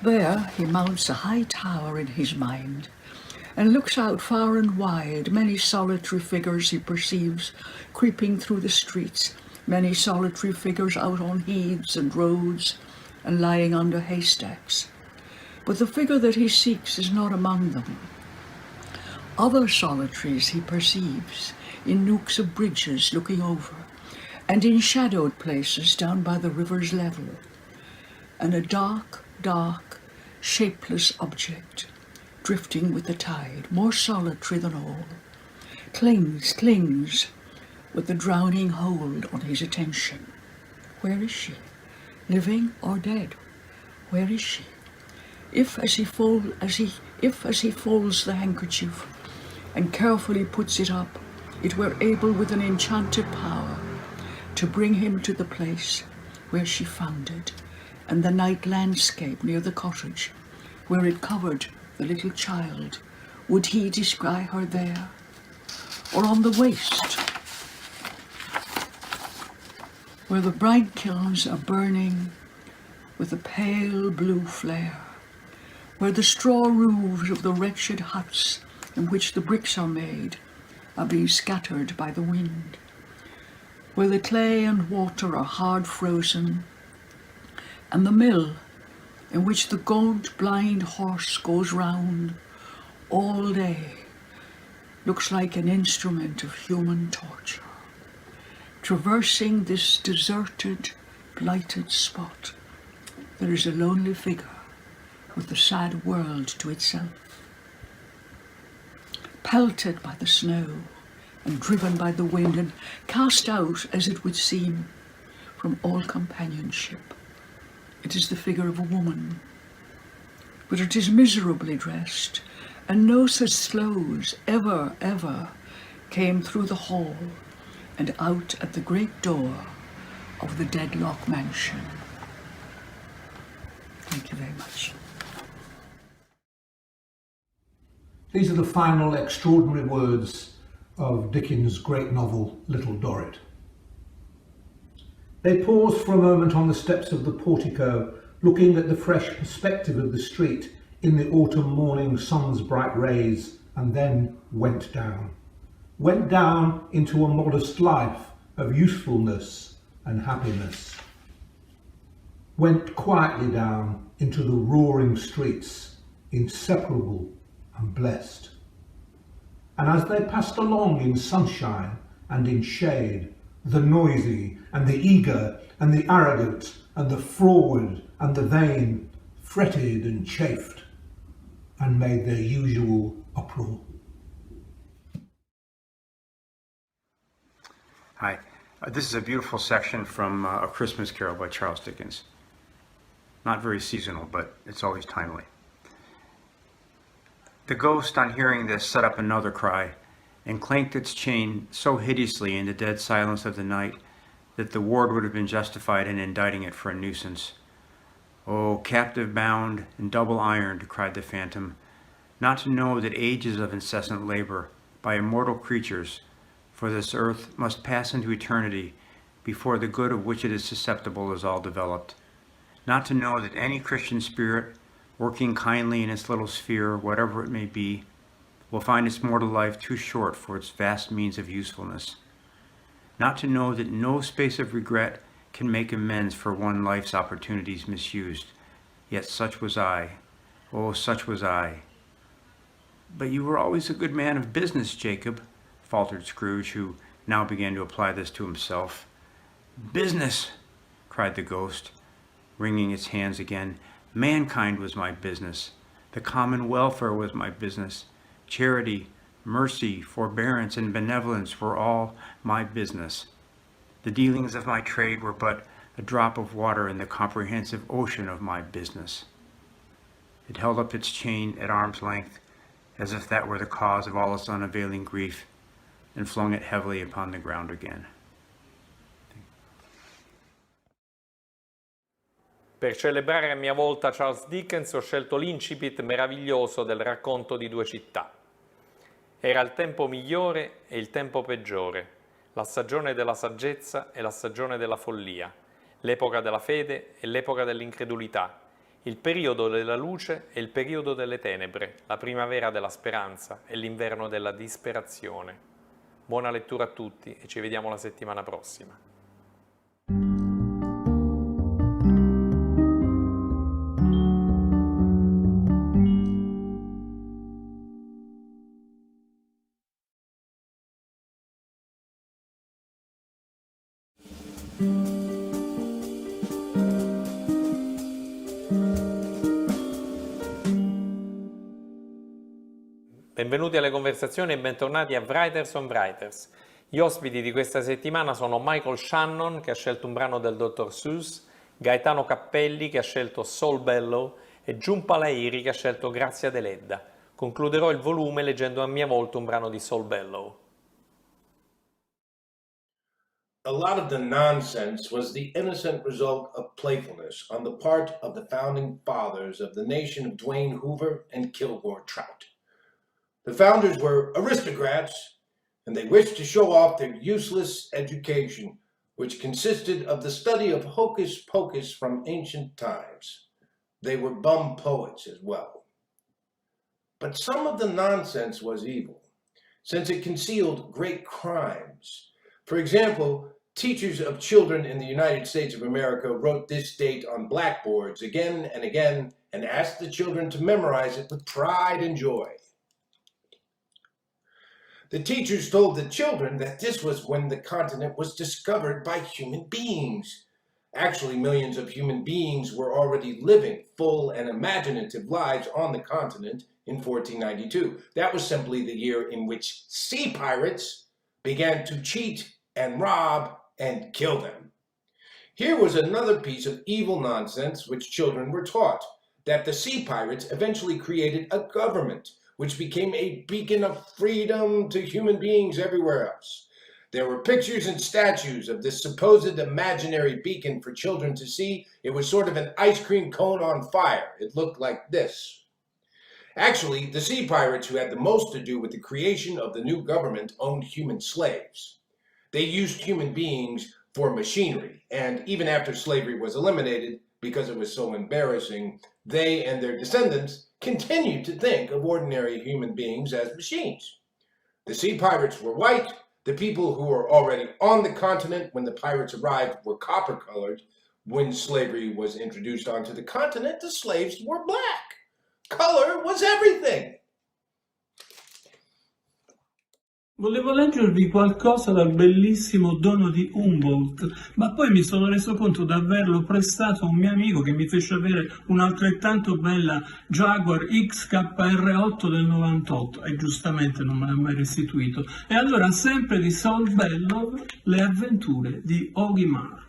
There he mounts a high tower in his mind and looks out far and wide. Many solitary figures he perceives creeping through the streets, many solitary figures out on heaths and roads and lying under haystacks. But the figure that he seeks is not among them. Other solitaries he perceives in nooks of bridges looking over, and in shadowed places down by the river's level. And a dark, dark, shapeless object, drifting with the tide, more solitary than all, clings with a drowning hold on his attention. Where is she? Living or dead? Where is she? If as he folds the handkerchief and carefully puts it up, it were able with an enchanted power to bring him to the place where she found it, and the night landscape near the cottage where it covered the little child, would he descry her there? Or on the waste, where the bright kilns are burning with a pale blue flare, where the straw roofs of the wretched huts in which the bricks are made are being scattered by the wind, where the clay and water are hard frozen, and the mill in which the gaunt blind horse goes round all day looks like an instrument of human torture. Traversing this deserted, blighted spot, there is a lonely figure with the sad world to itself. Pelted by the snow and driven by the wind and cast out, as it would seem, from all companionship, it is the figure of a woman, but it is miserably dressed, and no such clothes ever came through the hall and out at the great door of the Dedlock mansion. Thank you very much. These are the final extraordinary words of Dickens' great novel, Little Dorrit. They paused for a moment on the steps of the portico, looking at the fresh perspective of the street in the autumn morning sun's bright rays, and then went down into a modest life of usefulness and happiness. Went quietly down into the roaring streets, inseparable and blessed. And as they passed along in sunshine and in shade, the noisy and the eager and the arrogant and the froward and the vain fretted and chafed. and made their usual uproar. Hi, this is a beautiful section from A Christmas Carol by Charles Dickens. Not very seasonal, but it's always timely. The ghost, on hearing this, set up another cry, and clanked its chain so hideously in the dead silence of the night that the ward would have been justified in indicting it for a nuisance. "Oh, captive bound and double ironed," cried the phantom, "not to know that ages of incessant labor by immortal creatures for this earth must pass into eternity before the good of which it is susceptible is all developed. Not to know that any Christian spirit, working kindly in its little sphere, whatever it may be, will find its mortal life too short for its vast means of usefulness. Not to know that no space of regret can make amends for one life's opportunities misused. Yet such was I. Oh, such was I." "But you were always a good man of business, Jacob," faltered Scrooge, who now began to apply this to himself. "Business!" cried the ghost, wringing its hands again. "Mankind was my business. The common welfare was my business. Charity, mercy, forbearance, and benevolence were all my business. The dealings of my trade were but a drop of water in the comprehensive ocean of my business." It held up its chain at arm's length, as if that were the cause of all its unavailing grief, and flung it heavily upon the ground again. Per celebrare a mia volta Charles Dickens ho scelto l'incipit meraviglioso del Racconto di due città. Era il tempo migliore e il tempo peggiore, la stagione della saggezza e la stagione della follia, l'epoca della fede e l'epoca dell'incredulità, il periodo della luce e il periodo delle tenebre, la primavera della speranza e l'inverno della disperazione. Buona lettura a tutti e ci vediamo la settimana prossima. Benvenuti alle conversazioni e bentornati a Writers on Writers. Gli ospiti di questa settimana sono Michael Shannon, che ha scelto un brano del Dr. Seuss, Gaetano Cappelli, che ha scelto Soul Bellow, e Giunpa Lairi, che ha scelto Grazia Deledda. Concluderò il volume leggendo a mia volta un brano di Soul Bellow. A lot of the nonsense was the innocent result of playfulness on the part of the founding fathers of the nation of Dwayne Hoover and Kilgore Trout. The founders were aristocrats, and they wished to show off their useless education, which consisted of the study of hocus pocus from ancient times. They were bum poets as well. But some of the nonsense was evil, since it concealed great crimes. For example, teachers of children in the United States of America wrote this date on blackboards again and again and asked the children to memorize it with pride and joy. The teachers told the children that this was when the continent was discovered by human beings. Actually, millions of human beings were already living full and imaginative lives on the continent in 1492. That was simply the year in which sea pirates began to cheat and rob and kill them. Here was another piece of evil nonsense which children were taught, that the sea pirates eventually created a government which became a beacon of freedom to human beings everywhere else. There were pictures and statues of this supposed imaginary beacon for children to see. It was sort of an ice cream cone on fire. It looked like this. Actually, the sea pirates who had the most to do with the creation of the new government owned human slaves. They used human beings for machinery, and even after slavery was eliminated, because it was so embarrassing, they and their descendants continued to think of ordinary human beings as machines. The sea pirates were white. The people who were already on the continent when the pirates arrived were copper-colored. When slavery was introduced onto the continent, the slaves were black. Color was everything. Volevo leggervi qualcosa dal bellissimo Dono di Humboldt, ma poi mi sono reso conto di averlo prestato a un mio amico che mi fece avere un'altrettanto bella Jaguar XKR8 del 98 e giustamente non me l'ha mai restituito. E allora, sempre di Saul Bellow, Le avventure di Oggy March.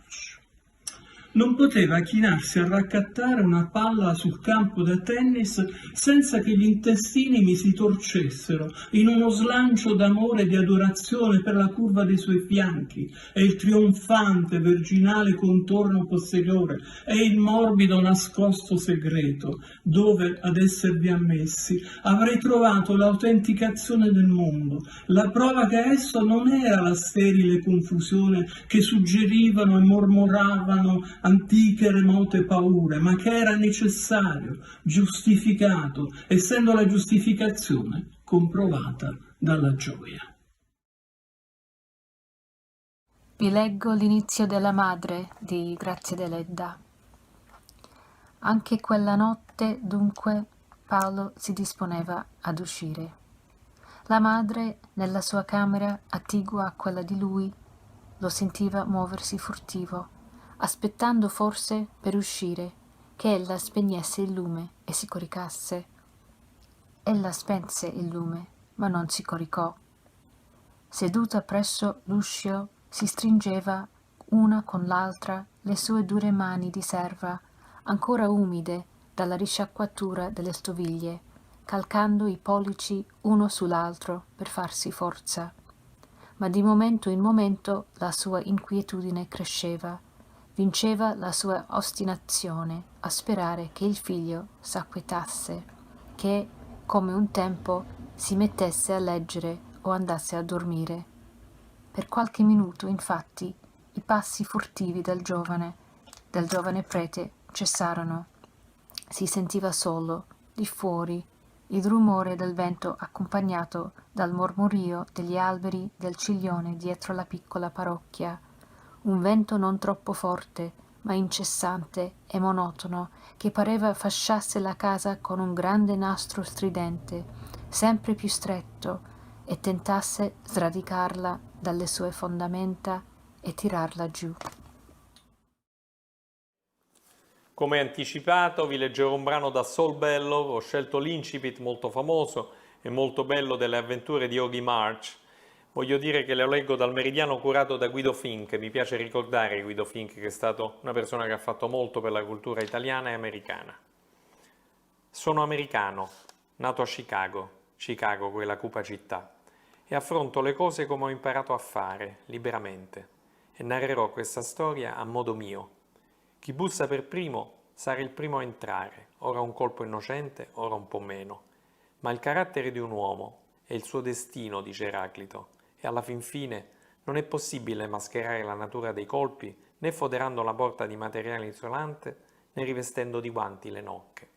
Non poteva chinarsi a raccattare una palla sul campo da tennis senza che gli intestini mi si torcessero in uno slancio d'amore e di adorazione per la curva dei suoi fianchi e il trionfante virginale contorno posteriore e il morbido nascosto segreto, dove, ad esservi ammessi, avrei trovato l'autenticazione del mondo, la prova che esso non era la sterile confusione che suggerivano e mormoravano antiche e remote paure, ma che era necessario, giustificato, essendo la giustificazione comprovata dalla gioia. Vi leggo l'inizio della madre di Grazia Deledda. Anche quella notte, dunque, Paolo si disponeva ad uscire. La madre, nella sua camera attigua a quella di lui, lo sentiva muoversi furtivo, aspettando forse per uscire che ella spegnesse il lume e si coricasse. Ella spense il lume, ma non si coricò. Seduta presso l'uscio, si stringeva una con l'altra le sue dure mani di serva, ancora umide dalla risciacquatura delle stoviglie, calcando i pollici uno sull'altro per farsi forza. Ma di momento in momento la sua inquietudine cresceva, vinceva la sua ostinazione a sperare che il figlio s'acquetasse, che, come un tempo, si mettesse a leggere o andasse a dormire. Per qualche minuto, infatti, i passi furtivi del giovane prete cessarono. Si sentiva solo, di fuori, il rumore del vento accompagnato dal mormorio degli alberi del ciglione dietro la piccola parrocchia, un vento non troppo forte, ma incessante e monotono, che pareva fasciasse la casa con un grande nastro stridente, sempre più stretto, e tentasse sradicarla dalle sue fondamenta e tirarla giù. Come anticipato, vi leggerò un brano da Saul Bellow. Ho scelto l'incipit molto famoso e molto bello delle avventure di Oggy March. Voglio dire che lo leggo dal meridiano curato da Guido Fink. Mi piace ricordare Guido Fink, che è stato una persona che ha fatto molto per la cultura italiana e americana. Sono americano, nato a Chicago, quella cupa città, e affronto le cose come ho imparato a fare, liberamente, e narrerò questa storia a modo mio. Chi bussa per primo sarà il primo a entrare, ora un colpo innocente, ora un po' meno. Ma il carattere di un uomo è il suo destino, dice Eraclito, e alla fin fine non è possibile mascherare la natura dei colpi né foderando la porta di materiale isolante né rivestendo di guanti le nocche.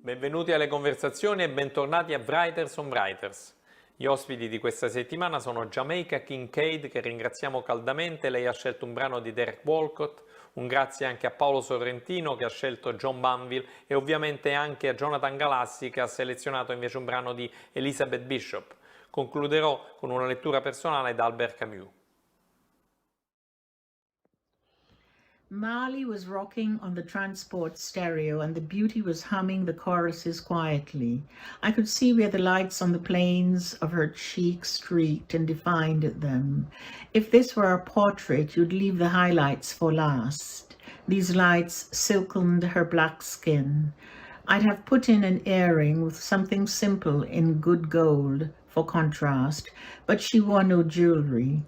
Benvenuti alle conversazioni e bentornati a Writers on Writers. Gli ospiti di questa settimana sono Jamaica Kincaid, che ringraziamo caldamente. Lei ha scelto un brano di Derek Walcott, Un grazie anche a Paolo Sorrentino che ha scelto John Banville e ovviamente anche a Jonathan Galassi che ha selezionato invece un brano di Elizabeth Bishop. Concluderò con una lettura personale da Albert Camus. Marley was rocking on the transport stereo and the beauty was humming the choruses quietly. I could see where the lights on the planes of her cheek streaked and defined them. If this were a portrait, you'd leave the highlights for last. These lights silkened her black skin. I'd have put in an earring with something simple in good gold for contrast, but she wore no jewelry.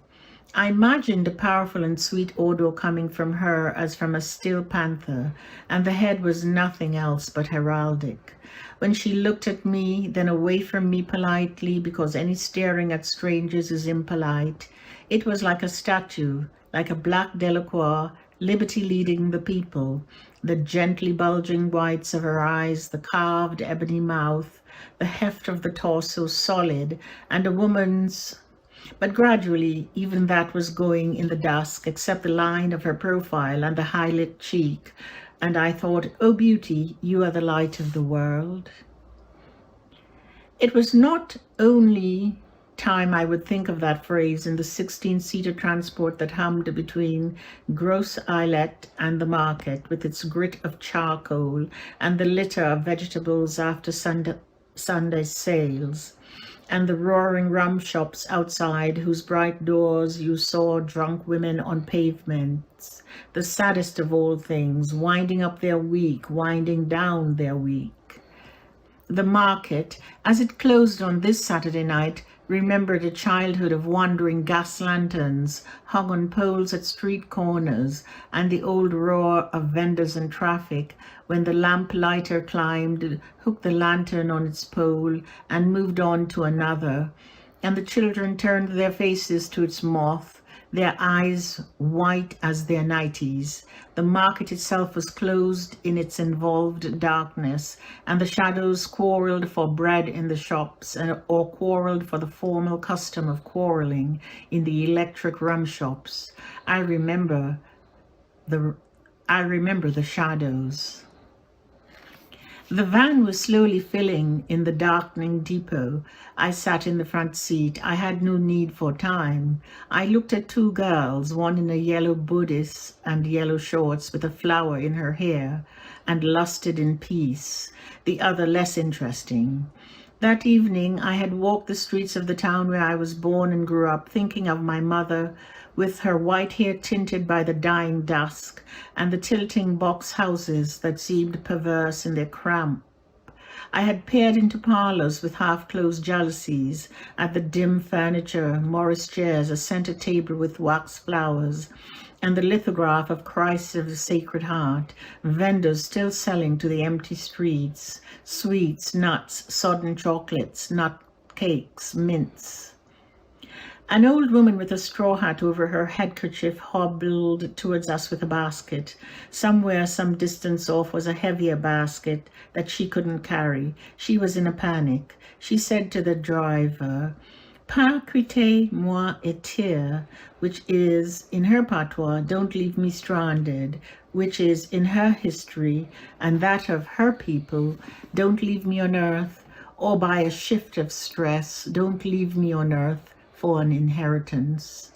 I imagined a powerful and sweet odor coming from her as from a still panther, and the head was nothing else but heraldic. When she looked at me, then away from me politely, because any staring at strangers is impolite, it was like a statue, like a black Delacroix, liberty leading the people, the gently bulging whites of her eyes, the carved ebony mouth, the heft of the torso solid, and a woman's. But gradually, even that was going in the dusk, except the line of her profile and the high-lit cheek. And I thought, oh beauty, you are the light of the world. It was not only time I would think of that phrase in the 16-seater transport that hummed between Grosse Islet and the market, with its grit of charcoal and the litter of vegetables after Sunday sales, and the roaring rum shops outside whose bright doors you saw drunk women on pavements, the saddest of all things, winding up their week, winding down their week. The market, as it closed on this Saturday night, remembered a childhood of wandering gas lanterns hung on poles at street corners and the old roar of vendors and traffic when the lamplighter climbed, hooked the lantern on its pole and moved on to another, and the children turned their faces to its moth, their eyes white as their nighties. The market itself was closed in its involved darkness, and the shadows quarreled for bread in the shops, or quarreled for the formal custom of quarreling in the electric rum shops. I remember the shadows. The van was slowly filling in the darkening depot. I sat in the front seat. I had no need for time. I looked at two girls, one in a yellow bodice and yellow shorts with a flower in her hair, and lusted in peace, the other less interesting. That evening I had walked the streets of the town where I was born and grew up, thinking of my mother, with her white hair tinted by the dying dusk, and the tilting box houses that seemed perverse in their cramp. I had peered into parlors with half-closed jalousies, at the dim furniture, Morris chairs, a center table with wax flowers, and the lithograph of Christ of the Sacred Heart, vendors still selling to the empty streets, sweets, nuts, sodden chocolates, nut cakes, mints. An old woman with a straw hat over her handkerchief hobbled towards us with a basket. Somewhere, some distance off, was a heavier basket that she couldn't carry. She was in a panic. She said to the driver, "Pas quitter moi et tire," which is, in her patois, "Don't leave me stranded," which is, in her history and that of her people, "Don't leave me on earth," or by a shift of stress, "Don't leave me on earth for an inheritance."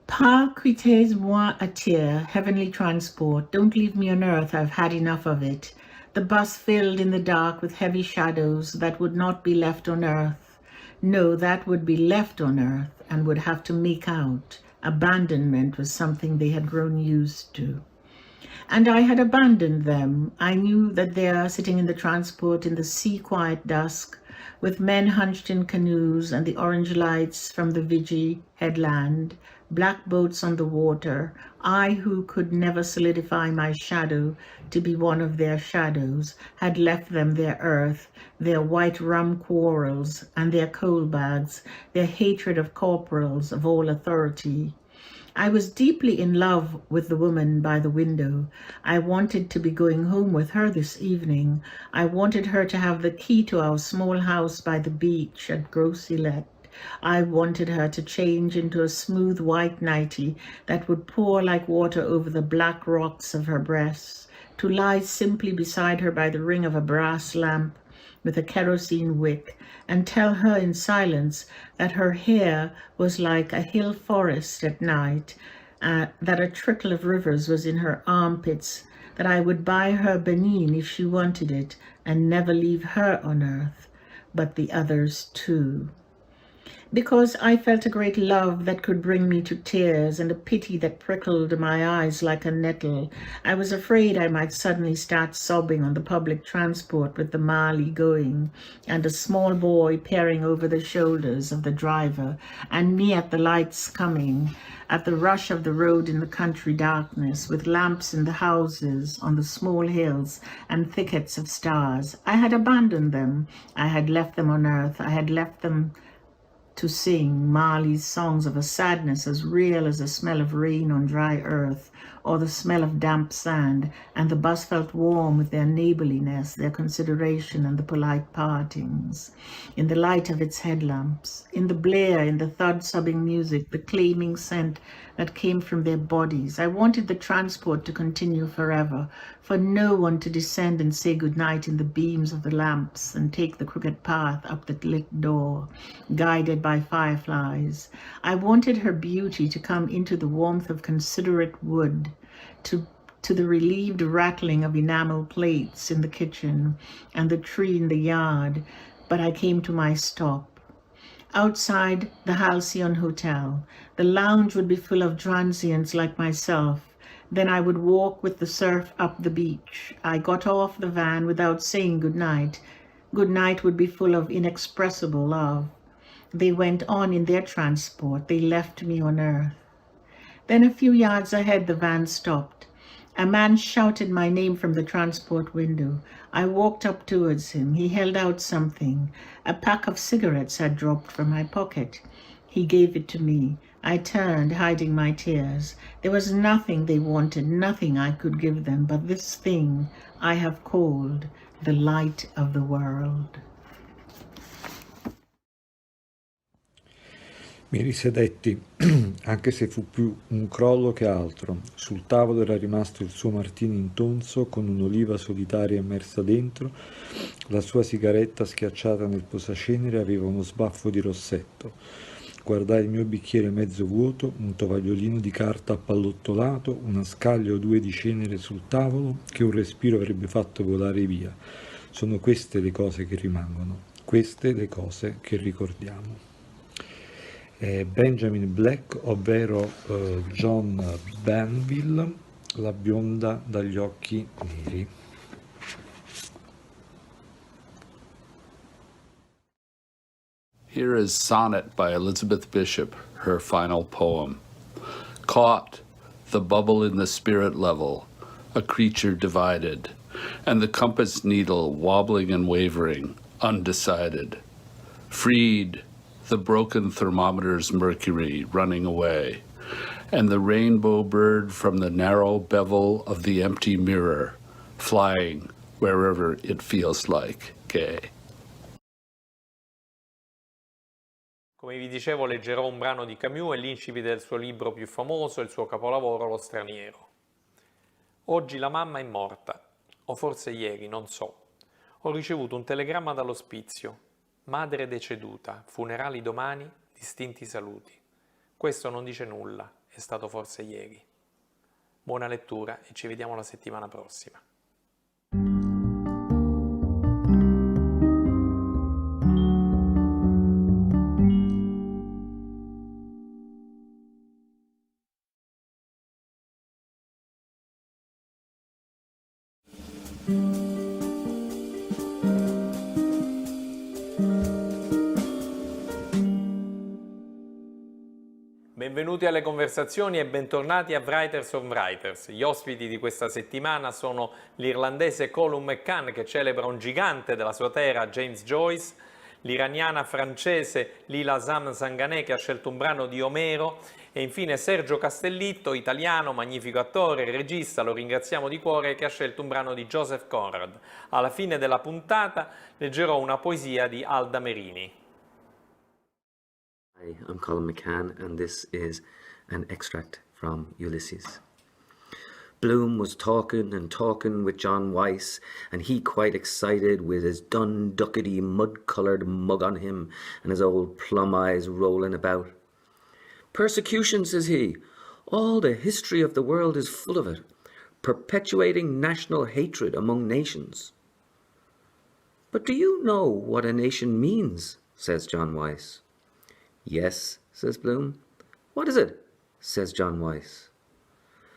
Pas quitter moi à terre, heavenly transport. Don't leave me on earth, I've had enough of it. The bus filled in the dark with heavy shadows that would not be left on earth. No, that would be left on earth and would have to make out. Abandonment was something they had grown used to. And I had abandoned them. I knew that there, sitting in the transport in the sea-quiet dusk, with men hunched in canoes and the orange lights from the Vigi headland, black boats on the water, I who could never solidify my shadow to be one of their shadows, had left them their earth, their white rum quarrels and their coal bags, their hatred of corporals, of all authority. I was deeply in love with the woman by the window. I wanted to be going home with her this evening. I wanted her to have the key to our small house by the beach at Grosse Islet, I wanted her to change into a smooth white nightie that would pour like water over the black rocks of her breasts, to lie simply beside her by the ring of a brass lamp with a kerosene wick, and tell her in silence that her hair was like a hill forest at night, that a trickle of rivers was in her armpits, that I would buy her Benin if she wanted it, and never leave her on earth, but the others too. Because I felt a great love that could bring me to tears, and a pity that prickled my eyes like a nettle, I was afraid I might suddenly start sobbing on the public transport with the Mali going, and a small boy peering over the shoulders of the driver, and me at the lights coming, at the rush of the road in the country darkness, with lamps in the houses, on the small hills, and thickets of stars. I had abandoned them. I had left them on earth. I had left them to sing Mali's songs of a sadness as real as the smell of rain on dry earth, or the smell of damp sand, and the bus felt warm with their neighborliness, their consideration, and the polite partings. In the light of its headlamps, in the blare, in the thud-sobbing music, the claiming scent that came from their bodies, I wanted the transport to continue forever, for no one to descend and say goodnight in the beams of the lamps and take the crooked path up the lit door, guided by fireflies. I wanted her beauty to come into the warmth of considerate wood, to the relieved rattling of enamel plates in the kitchen and the tree in the yard, but I came to my stop. Outside the Halcyon Hotel, the lounge would be full of transients like myself. Then I would walk with the surf up the beach. I got off the van without saying goodnight. Goodnight would be full of inexpressible love. They went on in their transport. They left me on earth. Then a few yards ahead, the van stopped. A man shouted my name from the transport window. I walked up towards him. He held out something. A pack of cigarettes had dropped from my pocket. He gave it to me. I turned, hiding my tears. There was nothing they wanted, nothing I could give them, but this thing I have called the light of the world. Mi risedetti, anche se fu più un crollo che altro. Sul tavolo era rimasto il suo martini intonso con un'oliva solitaria immersa dentro. La sua sigaretta schiacciata nel posacenere aveva uno sbaffo di rossetto. Guardai il mio bicchiere mezzo vuoto, un tovagliolino di carta appallottolato, una scaglia o due di cenere sul tavolo che un respiro avrebbe fatto volare via. Sono queste le cose che rimangono, queste le cose che ricordiamo. Benjamin Black, ovvero John Banville, la bionda dagli occhi neri. Here is Sonnet by Elizabeth Bishop, her final poem. Caught, the bubble in the spirit level, a creature divided, and the compass needle wobbling and wavering, undecided. Freed, the broken thermometer's mercury running away, and the rainbow bird from the narrow bevel of the empty mirror, flying wherever it feels like gay. Come vi dicevo, leggerò un brano di Camus e l'incipit del suo libro più famoso, il suo capolavoro, Lo straniero. Oggi la mamma è morta, o forse ieri, non so. Ho ricevuto un telegramma dall'ospizio. Madre deceduta, funerali domani, distinti saluti. Questo non dice nulla, è stato forse ieri. Buona lettura e ci vediamo la settimana prossima. Benvenuti alle conversazioni e bentornati a Writers on Writers. Gli ospiti di questa settimana sono l'irlandese Colum McCann, che celebra un gigante della sua terra, James Joyce, l'iraniana francese Lila Zanganeh, che ha scelto un brano di Omero, e infine Sergio Castellitto, italiano, magnifico attore e regista, lo ringraziamo di cuore, che ha scelto un brano di Joseph Conrad. Alla fine della puntata leggerò una poesia di Alda Merini. Hi, I'm Colin McCann, and this is an extract from Ulysses. Bloom was talking and talking with John Weiss, and he quite excited with his dun-duckety mud-coloured mug on him and his old plum eyes rolling about. Persecution, says he. All the history of the world is full of it, perpetuating national hatred among nations. But do you know what a nation means, says John Weiss. Yes, says Bloom. What is it, says John Weiss.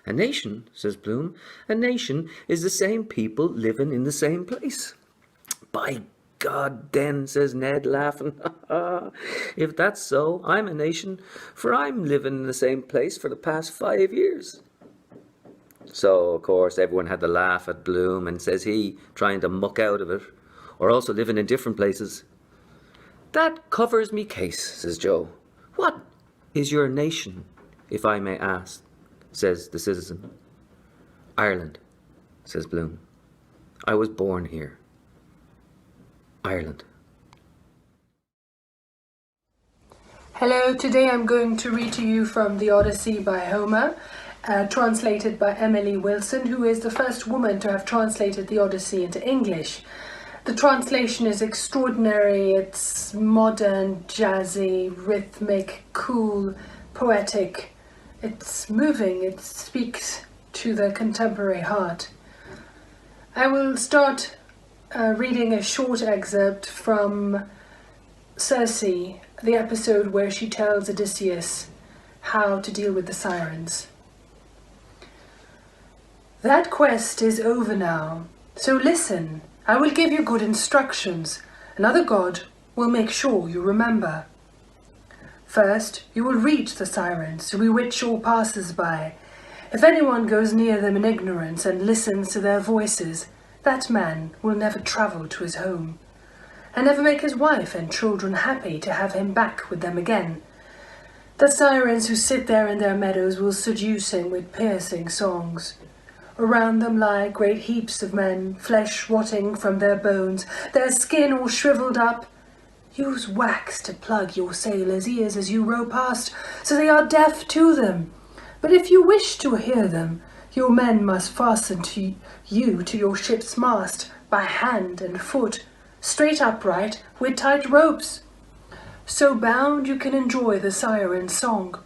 A nation, says Bloom, a nation is the same people living in the same place. By God, then, says Ned, laughing. If that's so, I'm a nation, for I'm living in the same place for the past 5 years. So, of course, everyone had to laugh at Bloom, and says he, trying to muck out of it, or also living in different places. That covers me case, says Joe. What is your nation, if I may ask, says the citizen. Ireland, says Bloom. I was born here. Ireland. Hello, today I'm going to read to you from The Odyssey by Homer, translated by Emily Wilson, who is the first woman to have translated the Odyssey into English. The translation is extraordinary. It's modern, jazzy, rhythmic, cool, poetic. It's moving. It speaks to the contemporary heart. I will start reading a short excerpt from Circe, the episode where she tells Odysseus how to deal with the sirens. That quest is over now, so listen. I will give you good instructions. Another god will make sure you remember. First, you will reach the sirens to bewitch all passers-by. If anyone goes near them in ignorance and listens to their voices, that man will never travel to his home, and never make his wife and children happy to have him back with them again. The sirens who sit there in their meadows will seduce him with piercing songs. Around them lie great heaps of men, flesh rotting from their bones, their skin all shriveled up. Use wax to plug your sailors' ears as you row past, so they are deaf to them. But if you wish to hear them, your men must fasten you to your ship's mast by hand and foot, straight upright with tight ropes. So bound you can enjoy the siren's song.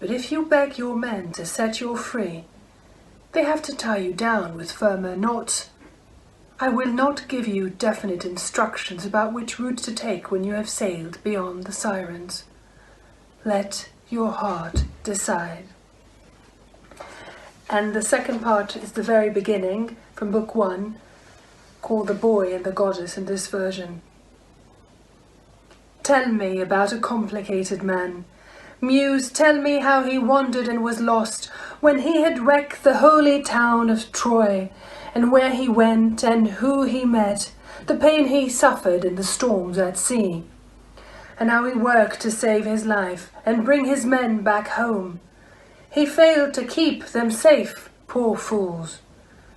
But if you beg your men to set you free, they have to tie you down with firmer knots. I will not give you definite instructions about which route to take when you have sailed beyond the sirens. Let your heart decide. And the second part is the very beginning from book 1, called The Boy and the Goddess in this version. Tell me about a complicated man. Muse, tell me how he wandered and was lost when he had wrecked the holy town of Troy, and where he went and who he met, the pain he suffered in the storms at sea, and how he worked to save his life and bring his men back home. He failed to keep them safe, poor fools.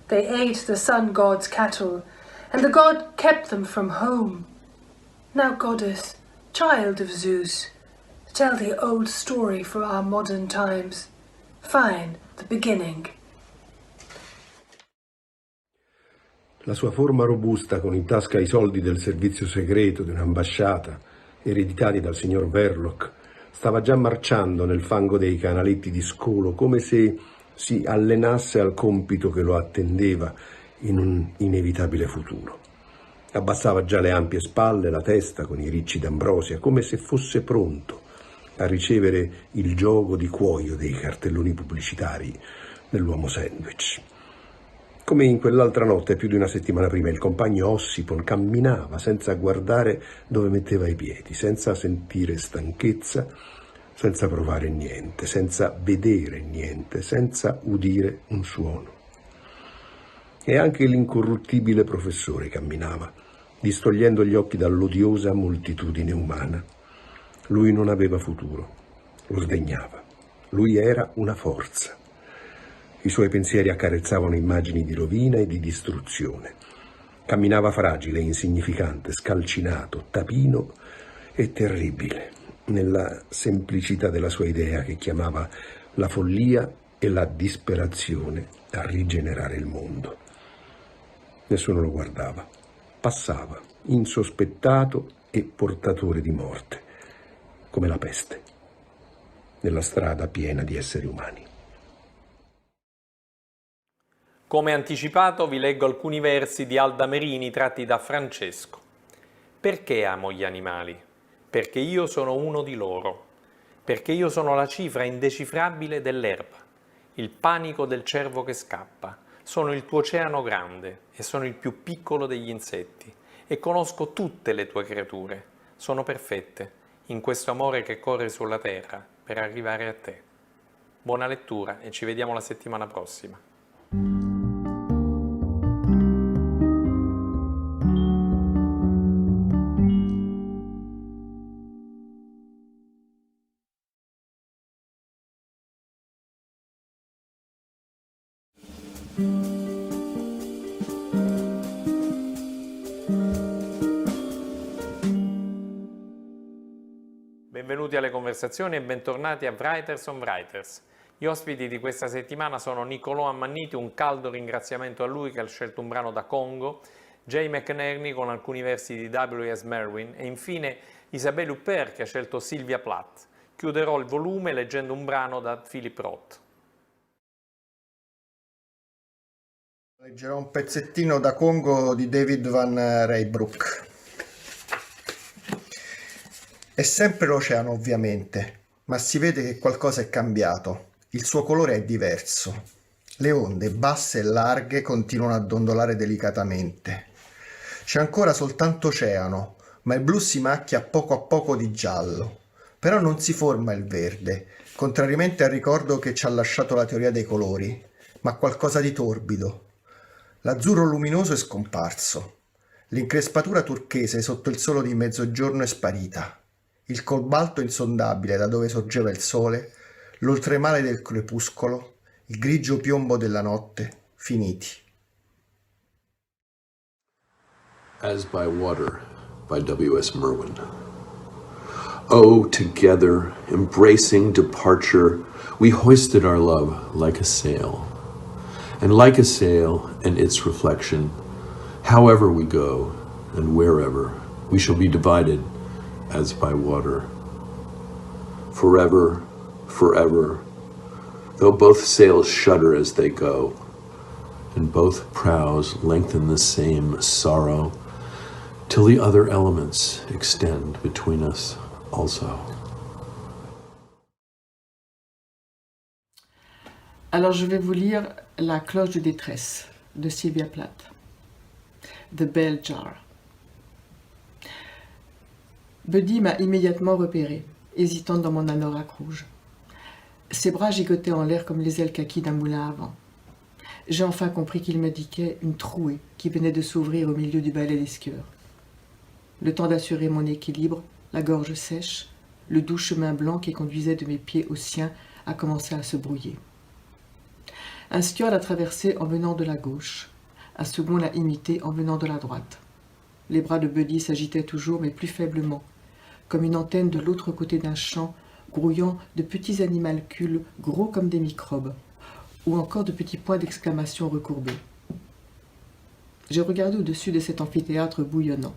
They ate the sun god's cattle, and the god kept them from home. Now, goddess, child of Zeus, tell the old story for our modern times. Fine, the beginning. La sua forma robusta, con in tasca i soldi del servizio segreto di un'ambasciata, ereditati dal signor Verloc, stava già marciando nel fango dei canaletti di scolo, come se si allenasse al compito che lo attendeva in un inevitabile futuro. Abbassava già le ampie spalle, la testa con i ricci d'ambrosia, come se fosse pronto a ricevere il gioco di cuoio dei cartelloni pubblicitari dell'uomo sandwich. Come in quell'altra notte, più di una settimana prima, il compagno Ossipon camminava senza guardare dove metteva i piedi, senza sentire stanchezza, senza provare niente, senza vedere niente, senza udire un suono. E anche l'incorruttibile professore camminava, distogliendo gli occhi dall'odiosa moltitudine umana. Lui non aveva futuro, lo sdegnava. Lui era una forza. I suoi pensieri accarezzavano immagini di rovina e di distruzione. Camminava fragile, insignificante, scalcinato, tapino e terribile. nella semplicità della sua idea che chiamava la follia e la disperazione a rigenerare il mondo. Nessuno lo guardava, passava, insospettato e portatore di morte, come la peste, nella strada piena di esseri umani. Come anticipato vi leggo alcuni versi di Alda Merini tratti da Francesco. Perché amo gli animali? Perché io sono uno di loro. Perché io sono la cifra indecifrabile dell'erba, il panico del cervo che scappa. Sono il tuo oceano grande e sono il più piccolo degli insetti e conosco tutte le tue creature. Sono perfette in questo amore che corre sulla terra per arrivare a te. Buona lettura e ci vediamo la settimana prossima. Benvenuti alle conversazioni e bentornati a Writers on Writers. Gli ospiti di questa settimana sono Niccolò Ammanniti, un caldo ringraziamento a lui che ha scelto un brano da Congo, Jay McNerney con alcuni versi di W.S. Merwin e infine Isabelle Huppert che ha scelto Sylvia Plath. Chiuderò il volume leggendo un brano da Philip Roth. Leggerò un pezzettino da Congo di David Van Reybrouck. È sempre l'oceano ovviamente, ma si vede che qualcosa è cambiato. Il suo colore è diverso. Le onde, basse e larghe, continuano a dondolare delicatamente. C'è ancora soltanto oceano, ma il blu si macchia a poco di giallo. Però non si forma il verde, contrariamente al ricordo che ci ha lasciato la teoria dei colori, ma qualcosa di torbido. L'azzurro luminoso è scomparso. L'increspatura turchese sotto il sole di mezzogiorno è sparita. Il cobalto insondabile da dove sorgeva il sole, l'oltremare del crepuscolo, il grigio piombo della notte, finiti. As by Water by W.S. Merwin. Oh, together, embracing departure, we hoisted our love like a sail. And like a sail and its reflection, however we go and wherever, we shall be divided as by water. Forever, forever, though both sails shudder as they go, and both prows lengthen the same sorrow, till the other elements extend between us also. Alors je vais vous lire La cloche de détresse de Sylvia Plath. The Bell Jar. Buddy m'a immédiatement repéré, hésitante dans mon anorak rouge. Ses bras gigotaient en l'air comme les ailes kaki d'un moulin à vent. J'ai enfin compris qu'il m'indiquait une trouée qui venait de s'ouvrir au milieu du balai des skieurs. Le temps d'assurer mon équilibre, la gorge sèche, le doux chemin blanc qui conduisait de mes pieds aux siens a commencé à se brouiller. Un skieur l'a traversé en venant de la gauche, un second l'a imité en venant de la droite. Les bras de Buddy s'agitaient toujours, mais plus faiblement, comme une antenne de l'autre côté d'un champ, grouillant de petits animalcules gros comme des microbes, ou encore de petits points d'exclamation recourbés. J'ai regardé au-dessus de cet amphithéâtre bouillonnant.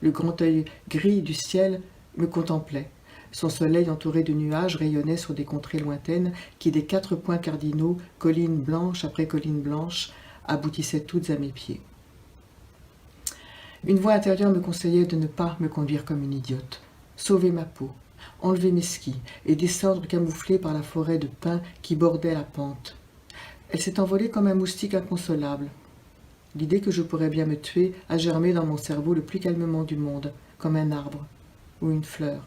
Le grand œil gris du ciel me contemplait. Son soleil entouré de nuages rayonnait sur des contrées lointaines qui, des 4 points cardinaux, collines blanches après collines blanches, aboutissaient toutes à mes pieds. Une voix intérieure me conseillait de ne pas me conduire comme une idiote, sauver ma peau, enlever mes skis et descendre camouflée par la forêt de pins qui bordait la pente. Elle s'est envolée comme un moustique inconsolable. L'idée que je pourrais bien me tuer a germé dans mon cerveau le plus calmement du monde, comme un arbre ou une fleur.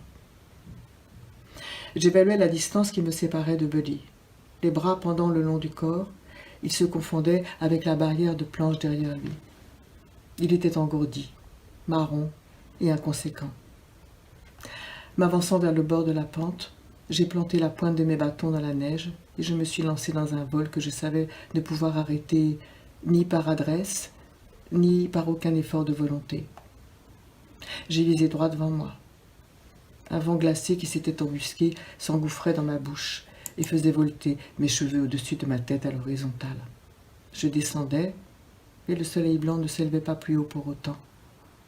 J'évaluais la distance qui me séparait de Buddy. Les bras pendant le long du corps, il se confondait avec la barrière de planches derrière lui. Il était engourdi, marron et inconséquent. M'avançant vers le bord de la pente, j'ai planté la pointe de mes bâtons dans la neige et je me suis lancé dans un vol que je savais ne pouvoir arrêter ni par adresse, ni par aucun effort de volonté. J'ai visé droit devant moi. Un vent glacé qui s'était embusqué s'engouffrait dans ma bouche et faisait volter mes cheveux au-dessus de ma tête à l'horizontale. Je descendais et le soleil blanc ne s'élevait pas plus haut pour autant.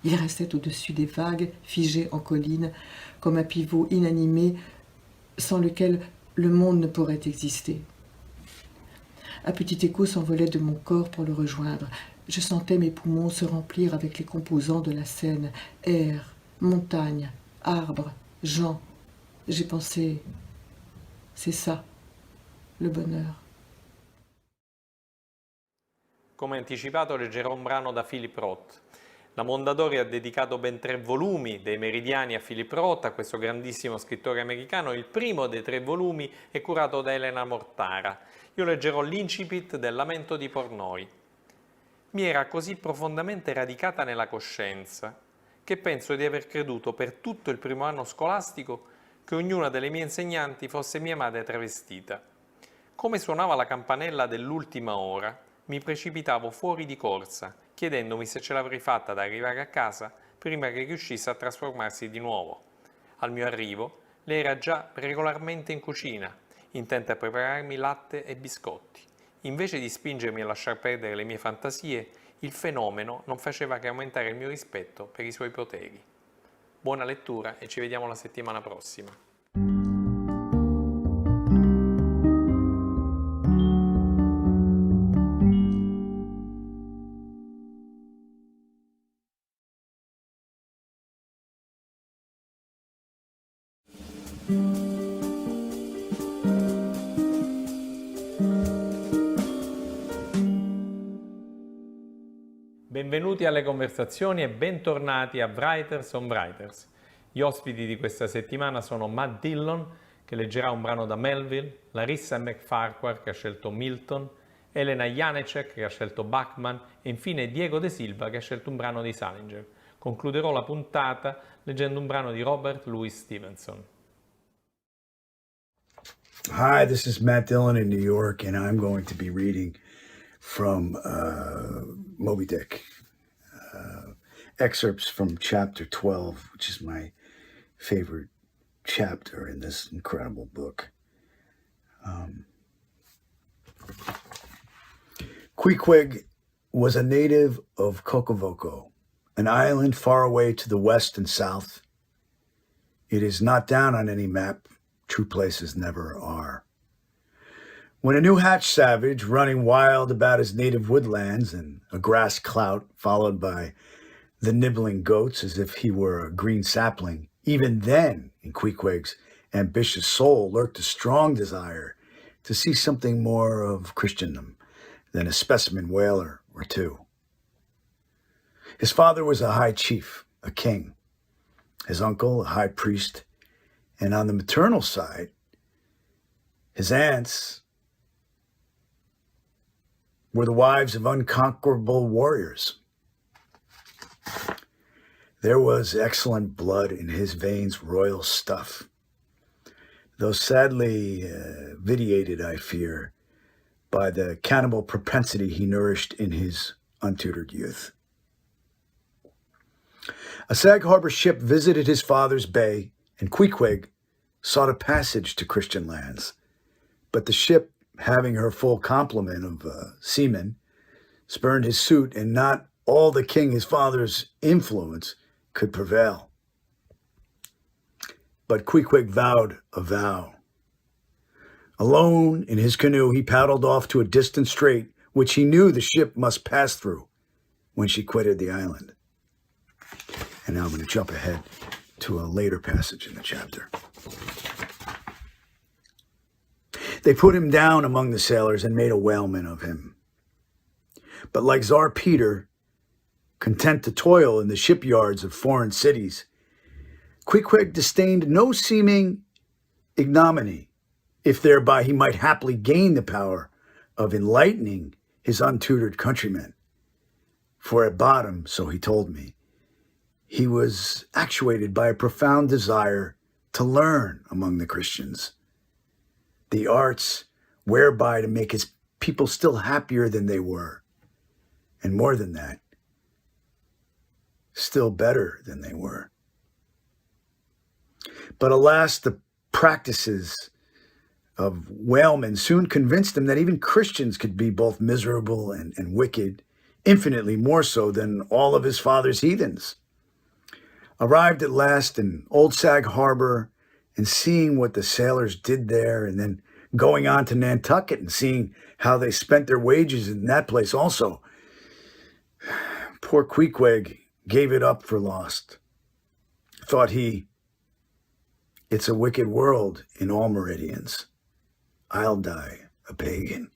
Il restait au-dessus des vagues, figé en colline, comme un pivot inanimé sans lequel le monde ne pourrait exister. Un petit écho s'envolait de mon corps pour le rejoindre. Je sentais mes poumons se remplir avec les composants de la scène, air, montagne, arbres, gens. J'ai pensé, c'est ça, le bonheur. Come anticipato leggerò un brano da Philip Roth. La Mondadori ha dedicato ben 3 volumi dei Meridiani a Philip Roth, a questo grandissimo scrittore americano. Il primo dei 3 volumi è curato da Elena Mortara. Io leggerò l'incipit del Lamento di Pornoi. Mi era così profondamente radicata nella coscienza che penso di aver creduto per tutto il primo anno scolastico che ognuna delle mie insegnanti fosse mia madre travestita. Come suonava la campanella dell'ultima ora, mi precipitavo fuori di corsa, chiedendomi se ce l'avrei fatta ad arrivare a casa prima che riuscisse a trasformarsi di nuovo. Al mio arrivo, lei era già regolarmente in cucina, intenta a prepararmi latte e biscotti. Invece di spingermi a lasciar perdere le mie fantasie, il fenomeno non faceva che aumentare il mio rispetto per i suoi poteri. Buona lettura e ci vediamo la settimana prossima. Benvenuti alle conversazioni e bentornati a Writers on Writers. Gli ospiti di questa settimana sono Matt Dillon, che leggerà un brano da Melville, Larissa McFarquhar, che ha scelto Milton, Elena Janecek, che ha scelto Bachman, e infine Diego De Silva, che ha scelto un brano di Salinger. Concluderò la puntata leggendo un brano di Robert Louis Stevenson. Hi, this is Matt Dillon in New York, and I'm going to be reading from Moby Dick, excerpts from chapter 12, which is my favorite chapter in this incredible book. Queequeg was a native of Kokovoko, an island far away to the west and south. It is not down on any map. True places never are. When a new hatch savage, running wild about his native woodlands and a grass clout, followed by the nibbling goats as if he were a green sapling, even then in Queequeg's ambitious soul lurked a strong desire to see something more of Christendom than a specimen whaler or two. His father was a high chief, a king, his uncle a high priest, and on the maternal side, his aunts were the wives of unconquerable warriors. There was excellent blood in his veins, royal stuff, though sadly vitiated, I fear, by the cannibal propensity he nourished in his untutored youth. A Sag Harbor ship visited his father's bay, and Queequeg sought a passage to Christian lands, but the ship, having her full complement of seamen, spurned his suit, and not all the king his father's influence could prevail. But Queequeg vowed a vow. Alone in his canoe, he paddled off to a distant strait, which he knew the ship must pass through when she quitted the island. And now I'm going to jump ahead to a later passage in the chapter. They put him down among the sailors and made a whaleman of him. But like Tsar Peter, content to toil in the shipyards of foreign cities, Queequeg disdained no seeming ignominy, if thereby he might haply gain the power of enlightening his untutored countrymen. For at bottom, so he told me, he was actuated by a profound desire to learn among the Christians the arts whereby to make his people still happier than they were, and more than that, still better than they were. But alas, the practices of whalemen soon convinced him that even Christians could be both miserable and wicked, infinitely more so than all of his father's heathens. Arrived at last in Old Sag Harbor and seeing what the sailors did there, and then going on to Nantucket and seeing how they spent their wages in that place also, poor Queequeg gave it up for lost. Thought he, it's a wicked world in all meridians. I'll die a pagan.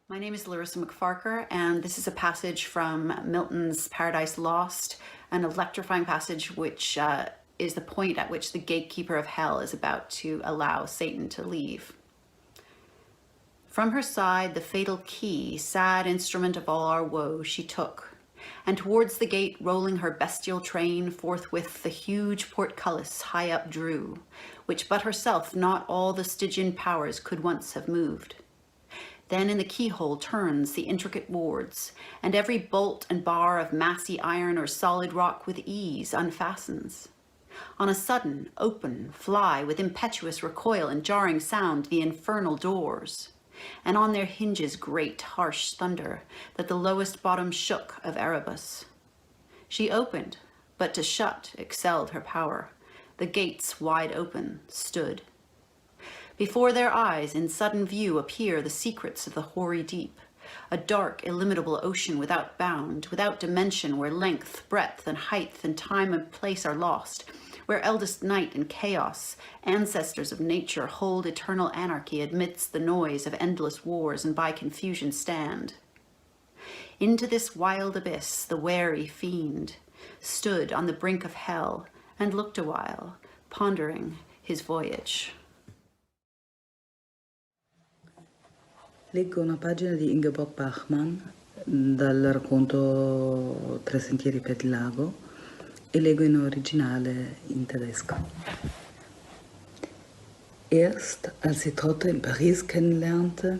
My name is Larissa McFarker, and this is a passage from Milton's Paradise Lost, an electrifying passage which is the point at which the gatekeeper of hell is about to allow Satan to leave. From her side the fatal key, sad instrument of all our woe, she took, and towards the gate rolling her bestial train, forthwith the huge portcullis high up drew, which but herself not all the Stygian powers could once have moved. Then in the keyhole turns the intricate wards, and every bolt and bar of massy iron or solid rock with ease unfastens. On a sudden, open, fly with impetuous recoil and jarring sound the infernal doors, and on their hinges great harsh thunder, that the lowest bottom shook of Erebus. She opened, but to shut excelled her power. The gates wide open stood. Before their eyes in sudden view appear the secrets of the hoary deep, a dark, illimitable ocean without bound, without dimension, where length, breadth, and height, and time and place are lost, where eldest night and chaos, ancestors of nature, hold eternal anarchy amidst the noise of endless wars and by confusion stand. Into this wild abyss the wary fiend stood on the brink of hell and looked awhile, pondering his voyage. Leggo una pagina di Ingeborg Bachmann dal racconto Tre sentieri per il lago e leggo in originale in tedesco. Erst als sie Trotter in Paris kennenlernte,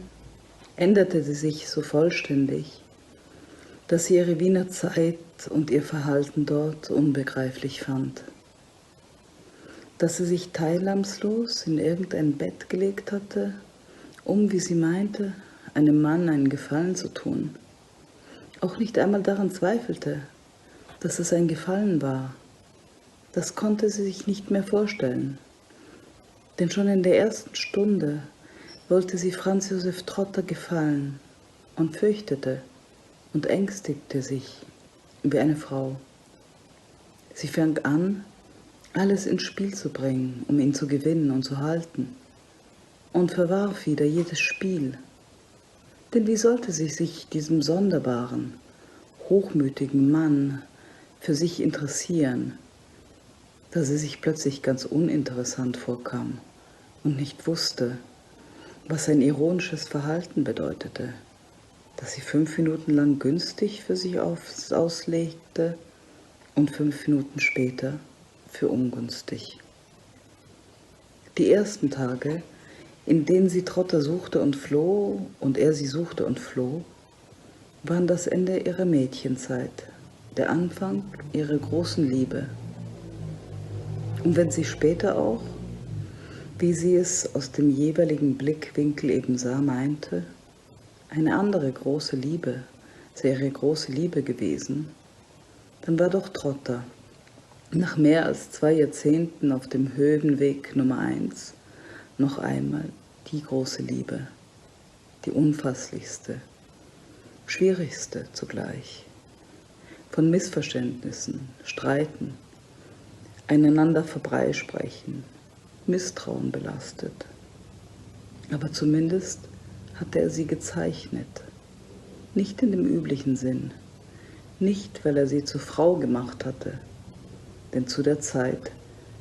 änderte sie sich so vollständig, dass sie ihre Wiener Zeit und ihr Verhalten dort unbegreiflich fand. Dass sie sich teilnahmslos in irgendein Bett gelegt hatte, wie sie meinte, einem Mann einen Gefallen zu tun, auch nicht einmal daran zweifelte, dass es ein Gefallen war. Das konnte sie sich nicht mehr vorstellen. Denn schon in der ersten Stunde wollte sie Franz Josef Trotter gefallen und fürchtete und ängstigte sich wie eine Frau. Sie fing an, alles ins Spiel zu bringen, um ihn zu gewinnen und zu halten, und verwarf wieder jedes Spiel. Denn wie sollte sie sich diesem sonderbaren, hochmütigen Mann für sich interessieren, da sie sich plötzlich ganz uninteressant vorkam und nicht wusste, was sein ironisches Verhalten bedeutete, dass sie 5 Minuten lang günstig für sich auslegte und 5 Minuten später für ungünstig. Die ersten Tage, in denen sie Trotter suchte und floh und er sie suchte und floh, waren das Ende ihrer Mädchenzeit, der Anfang ihrer großen Liebe. Und wenn sie später auch, wie sie es aus dem jeweiligen Blickwinkel eben sah, meinte, eine andere große Liebe sei ihre große Liebe gewesen, dann war doch Trotter nach mehr als 2 Jahrzehnten auf dem Höhenweg Nummer 1 noch einmal die große Liebe, die unfasslichste, schwierigste zugleich, von Missverständnissen, Streiten, einander vorbeisprechen, Misstrauen belastet. Aber zumindest hatte er sie gezeichnet, nicht in dem üblichen Sinn, nicht weil er sie zur Frau gemacht hatte, denn zu der Zeit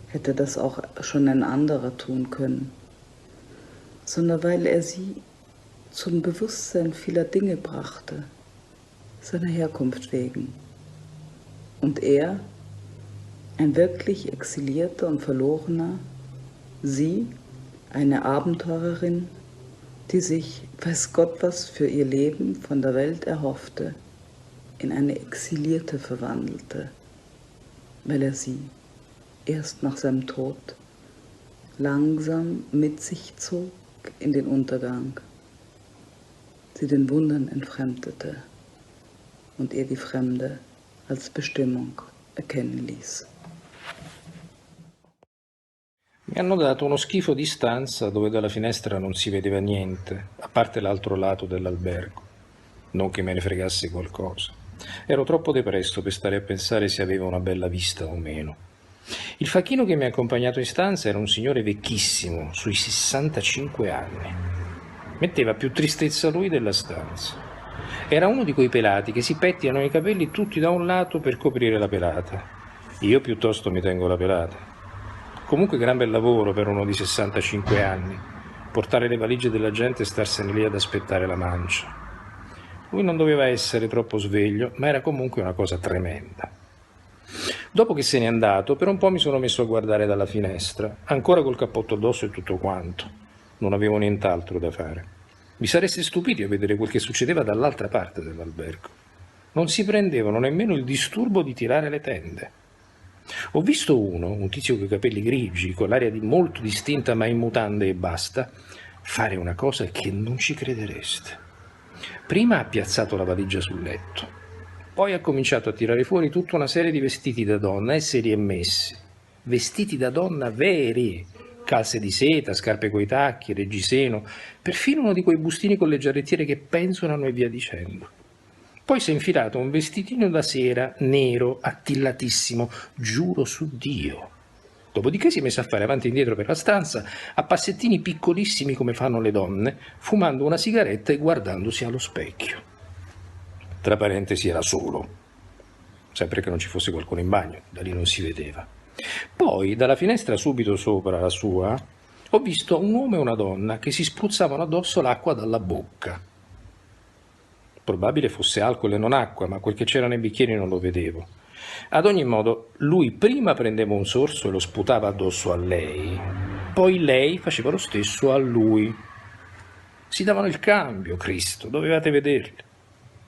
hätte das auch schon ein anderer tun können, sondern weil er sie zum Bewusstsein vieler Dinge brachte, seiner Herkunft wegen. Und er, ein wirklich exilierter und Verlorener, sie, eine Abenteurerin, die sich, weiß Gott was, für ihr Leben von der Welt erhoffte, in eine Exilierte verwandelte. weil sie erst nach seinem Tod langsam mit sich zog in den Untergang, sie den Wundern entfremdete und die Fremde als Bestimmung erkennen ließ. Mi hanno dato uno schifo di stanza dove dalla finestra non si vedeva niente, a parte l'altro lato dell'albergo. Non che me ne fregasse qualcosa. Ero troppo depresso per stare a pensare se aveva una bella vista o meno. Il facchino che mi ha accompagnato in stanza era un signore vecchissimo, sui 65 anni. Metteva più tristezza lui della stanza. Era uno di quei pelati che si pettinano i capelli tutti da un lato per coprire la pelata. Io piuttosto mi tengo la pelata. Comunque gran bel lavoro per uno di 65 anni, portare le valigie della gente e starsene lì ad aspettare la mancia. Lui non doveva essere troppo sveglio, ma era comunque una cosa tremenda. Dopo che se n'è andato, per un po' mi sono messo a guardare dalla finestra, ancora col cappotto addosso e tutto quanto. Non avevo nient'altro da fare. Vi sareste stupiti a vedere quel che succedeva dall'altra parte dell'albergo. Non si prendevano nemmeno il disturbo di tirare le tende. Ho visto un tizio con i capelli grigi, con l'aria di molto distinta ma in mutande e basta, fare una cosa che non ci credereste. Prima ha piazzato la valigia sul letto, poi ha cominciato a tirare fuori tutta una serie di vestiti da donna e se li è messi. Vestiti da donna veri, calze di seta, scarpe coi tacchi, reggiseno, perfino uno di quei bustini con le giarrettiere che pensolano e via dicendo. Poi si è infilato un vestitino da sera, nero, attillatissimo, giuro su Dio. Dopodiché si è messo a fare avanti e indietro per la stanza, a passettini piccolissimi come fanno le donne, fumando una sigaretta e guardandosi allo specchio. Tra parentesi era solo, sempre che non ci fosse qualcuno in bagno, da lì non si vedeva. Poi, dalla finestra subito sopra la sua, ho visto un uomo e una donna che si spruzzavano addosso l'acqua dalla bocca. Probabile fosse alcol e non acqua, ma quel che c'era nei bicchieri non lo vedevo. Ad ogni modo, lui prima prendeva un sorso e lo sputava addosso a lei, poi lei faceva lo stesso a lui. Si davano il cambio, Cristo, dovevate vederli.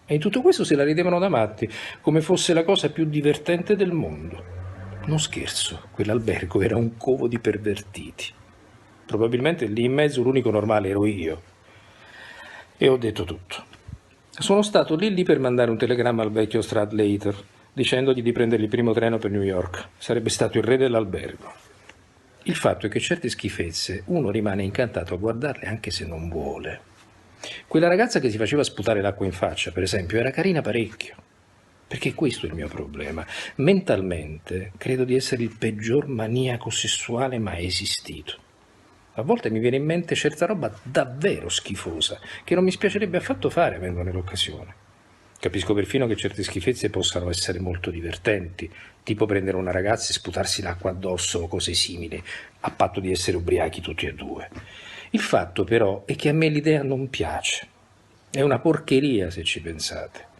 E in tutto questo se la ridevano da matti, come fosse la cosa più divertente del mondo. Non scherzo, quell'albergo era un covo di pervertiti. Probabilmente lì in mezzo l'unico normale ero io. E ho detto tutto. Sono stato lì per mandare un telegramma al vecchio Stradlater, dicendogli di prendere il primo treno per New York. Sarebbe stato il re dell'albergo. Il fatto è che certe schifezze uno rimane incantato a guardarle anche se non vuole. Quella ragazza che si faceva sputare l'acqua in faccia, per esempio, era carina parecchio. Perché questo è il mio problema. Mentalmente credo di essere il peggior maniaco sessuale mai esistito. A volte mi viene in mente certa roba davvero schifosa, che non mi spiacerebbe affatto fare avendone l'occasione. Capisco perfino che certe schifezze possano essere molto divertenti, tipo prendere una ragazza e sputarsi l'acqua addosso o cose simili, a patto di essere ubriachi tutti e due. Il fatto però è che a me l'idea non piace. È una porcheria se ci pensate.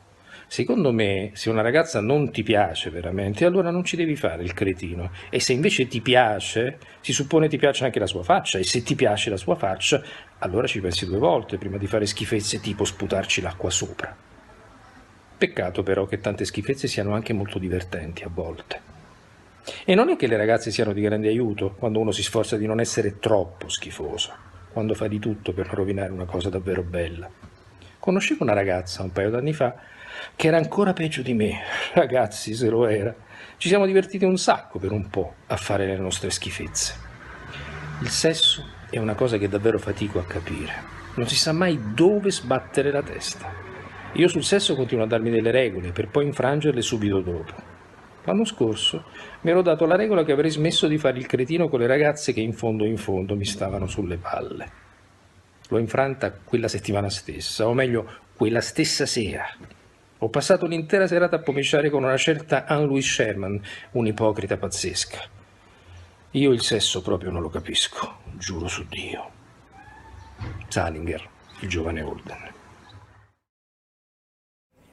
Secondo me, se una ragazza non ti piace veramente, allora non ci devi fare il cretino. E se invece ti piace, si suppone ti piace anche la sua faccia. E se ti piace la sua faccia, allora ci pensi due volte prima di fare schifezze tipo sputarci l'acqua sopra. Peccato però che tante schifezze siano anche molto divertenti a volte. E non è che le ragazze siano di grande aiuto quando uno si sforza di non essere troppo schifoso, quando fa di tutto per non rovinare una cosa davvero bella. Conoscevo una ragazza un paio d'anni fa che era ancora peggio di me, ragazzi se lo era. Ci siamo divertiti un sacco per un po' a fare le nostre schifezze. Il sesso è una cosa che davvero fatico a capire, non si sa mai dove sbattere la testa. Io sul sesso continuo a darmi delle regole per poi infrangerle subito dopo. L'anno scorso mi ero dato la regola che avrei smesso di fare il cretino con le ragazze che in fondo mi stavano sulle palle. L'ho infranta quella settimana stessa, o meglio quella stessa sera. Ho passato l'intera serata a pomiciare con una certa Anne-Louise Sherman, un'ipocrita pazzesca. Io il sesso proprio non lo capisco, giuro su Dio. Salinger, il giovane Holden.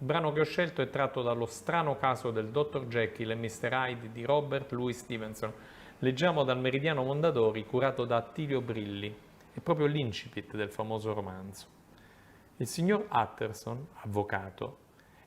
Il brano che ho scelto è tratto dallo strano caso del Dr. Jekyll e Mr. Hyde di Robert Louis Stevenson. Leggiamo dal Meridiano Mondadori, curato da Attilio Brilli. È proprio l'incipit del famoso romanzo. Il signor Utterson, avvocato,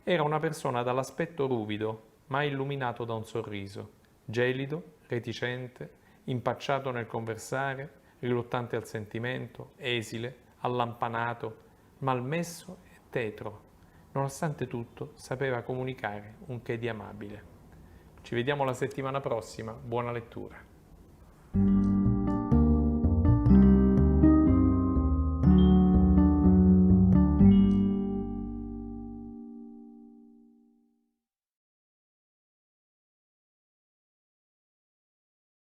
era una persona dall'aspetto ruvido, ma illuminato da un sorriso. Gelido, reticente, impacciato nel conversare, riluttante al sentimento, esile, allampanato, malmesso e tetro. Nonostante tutto, sapeva comunicare un che di amabile. Ci vediamo la settimana prossima, buona lettura.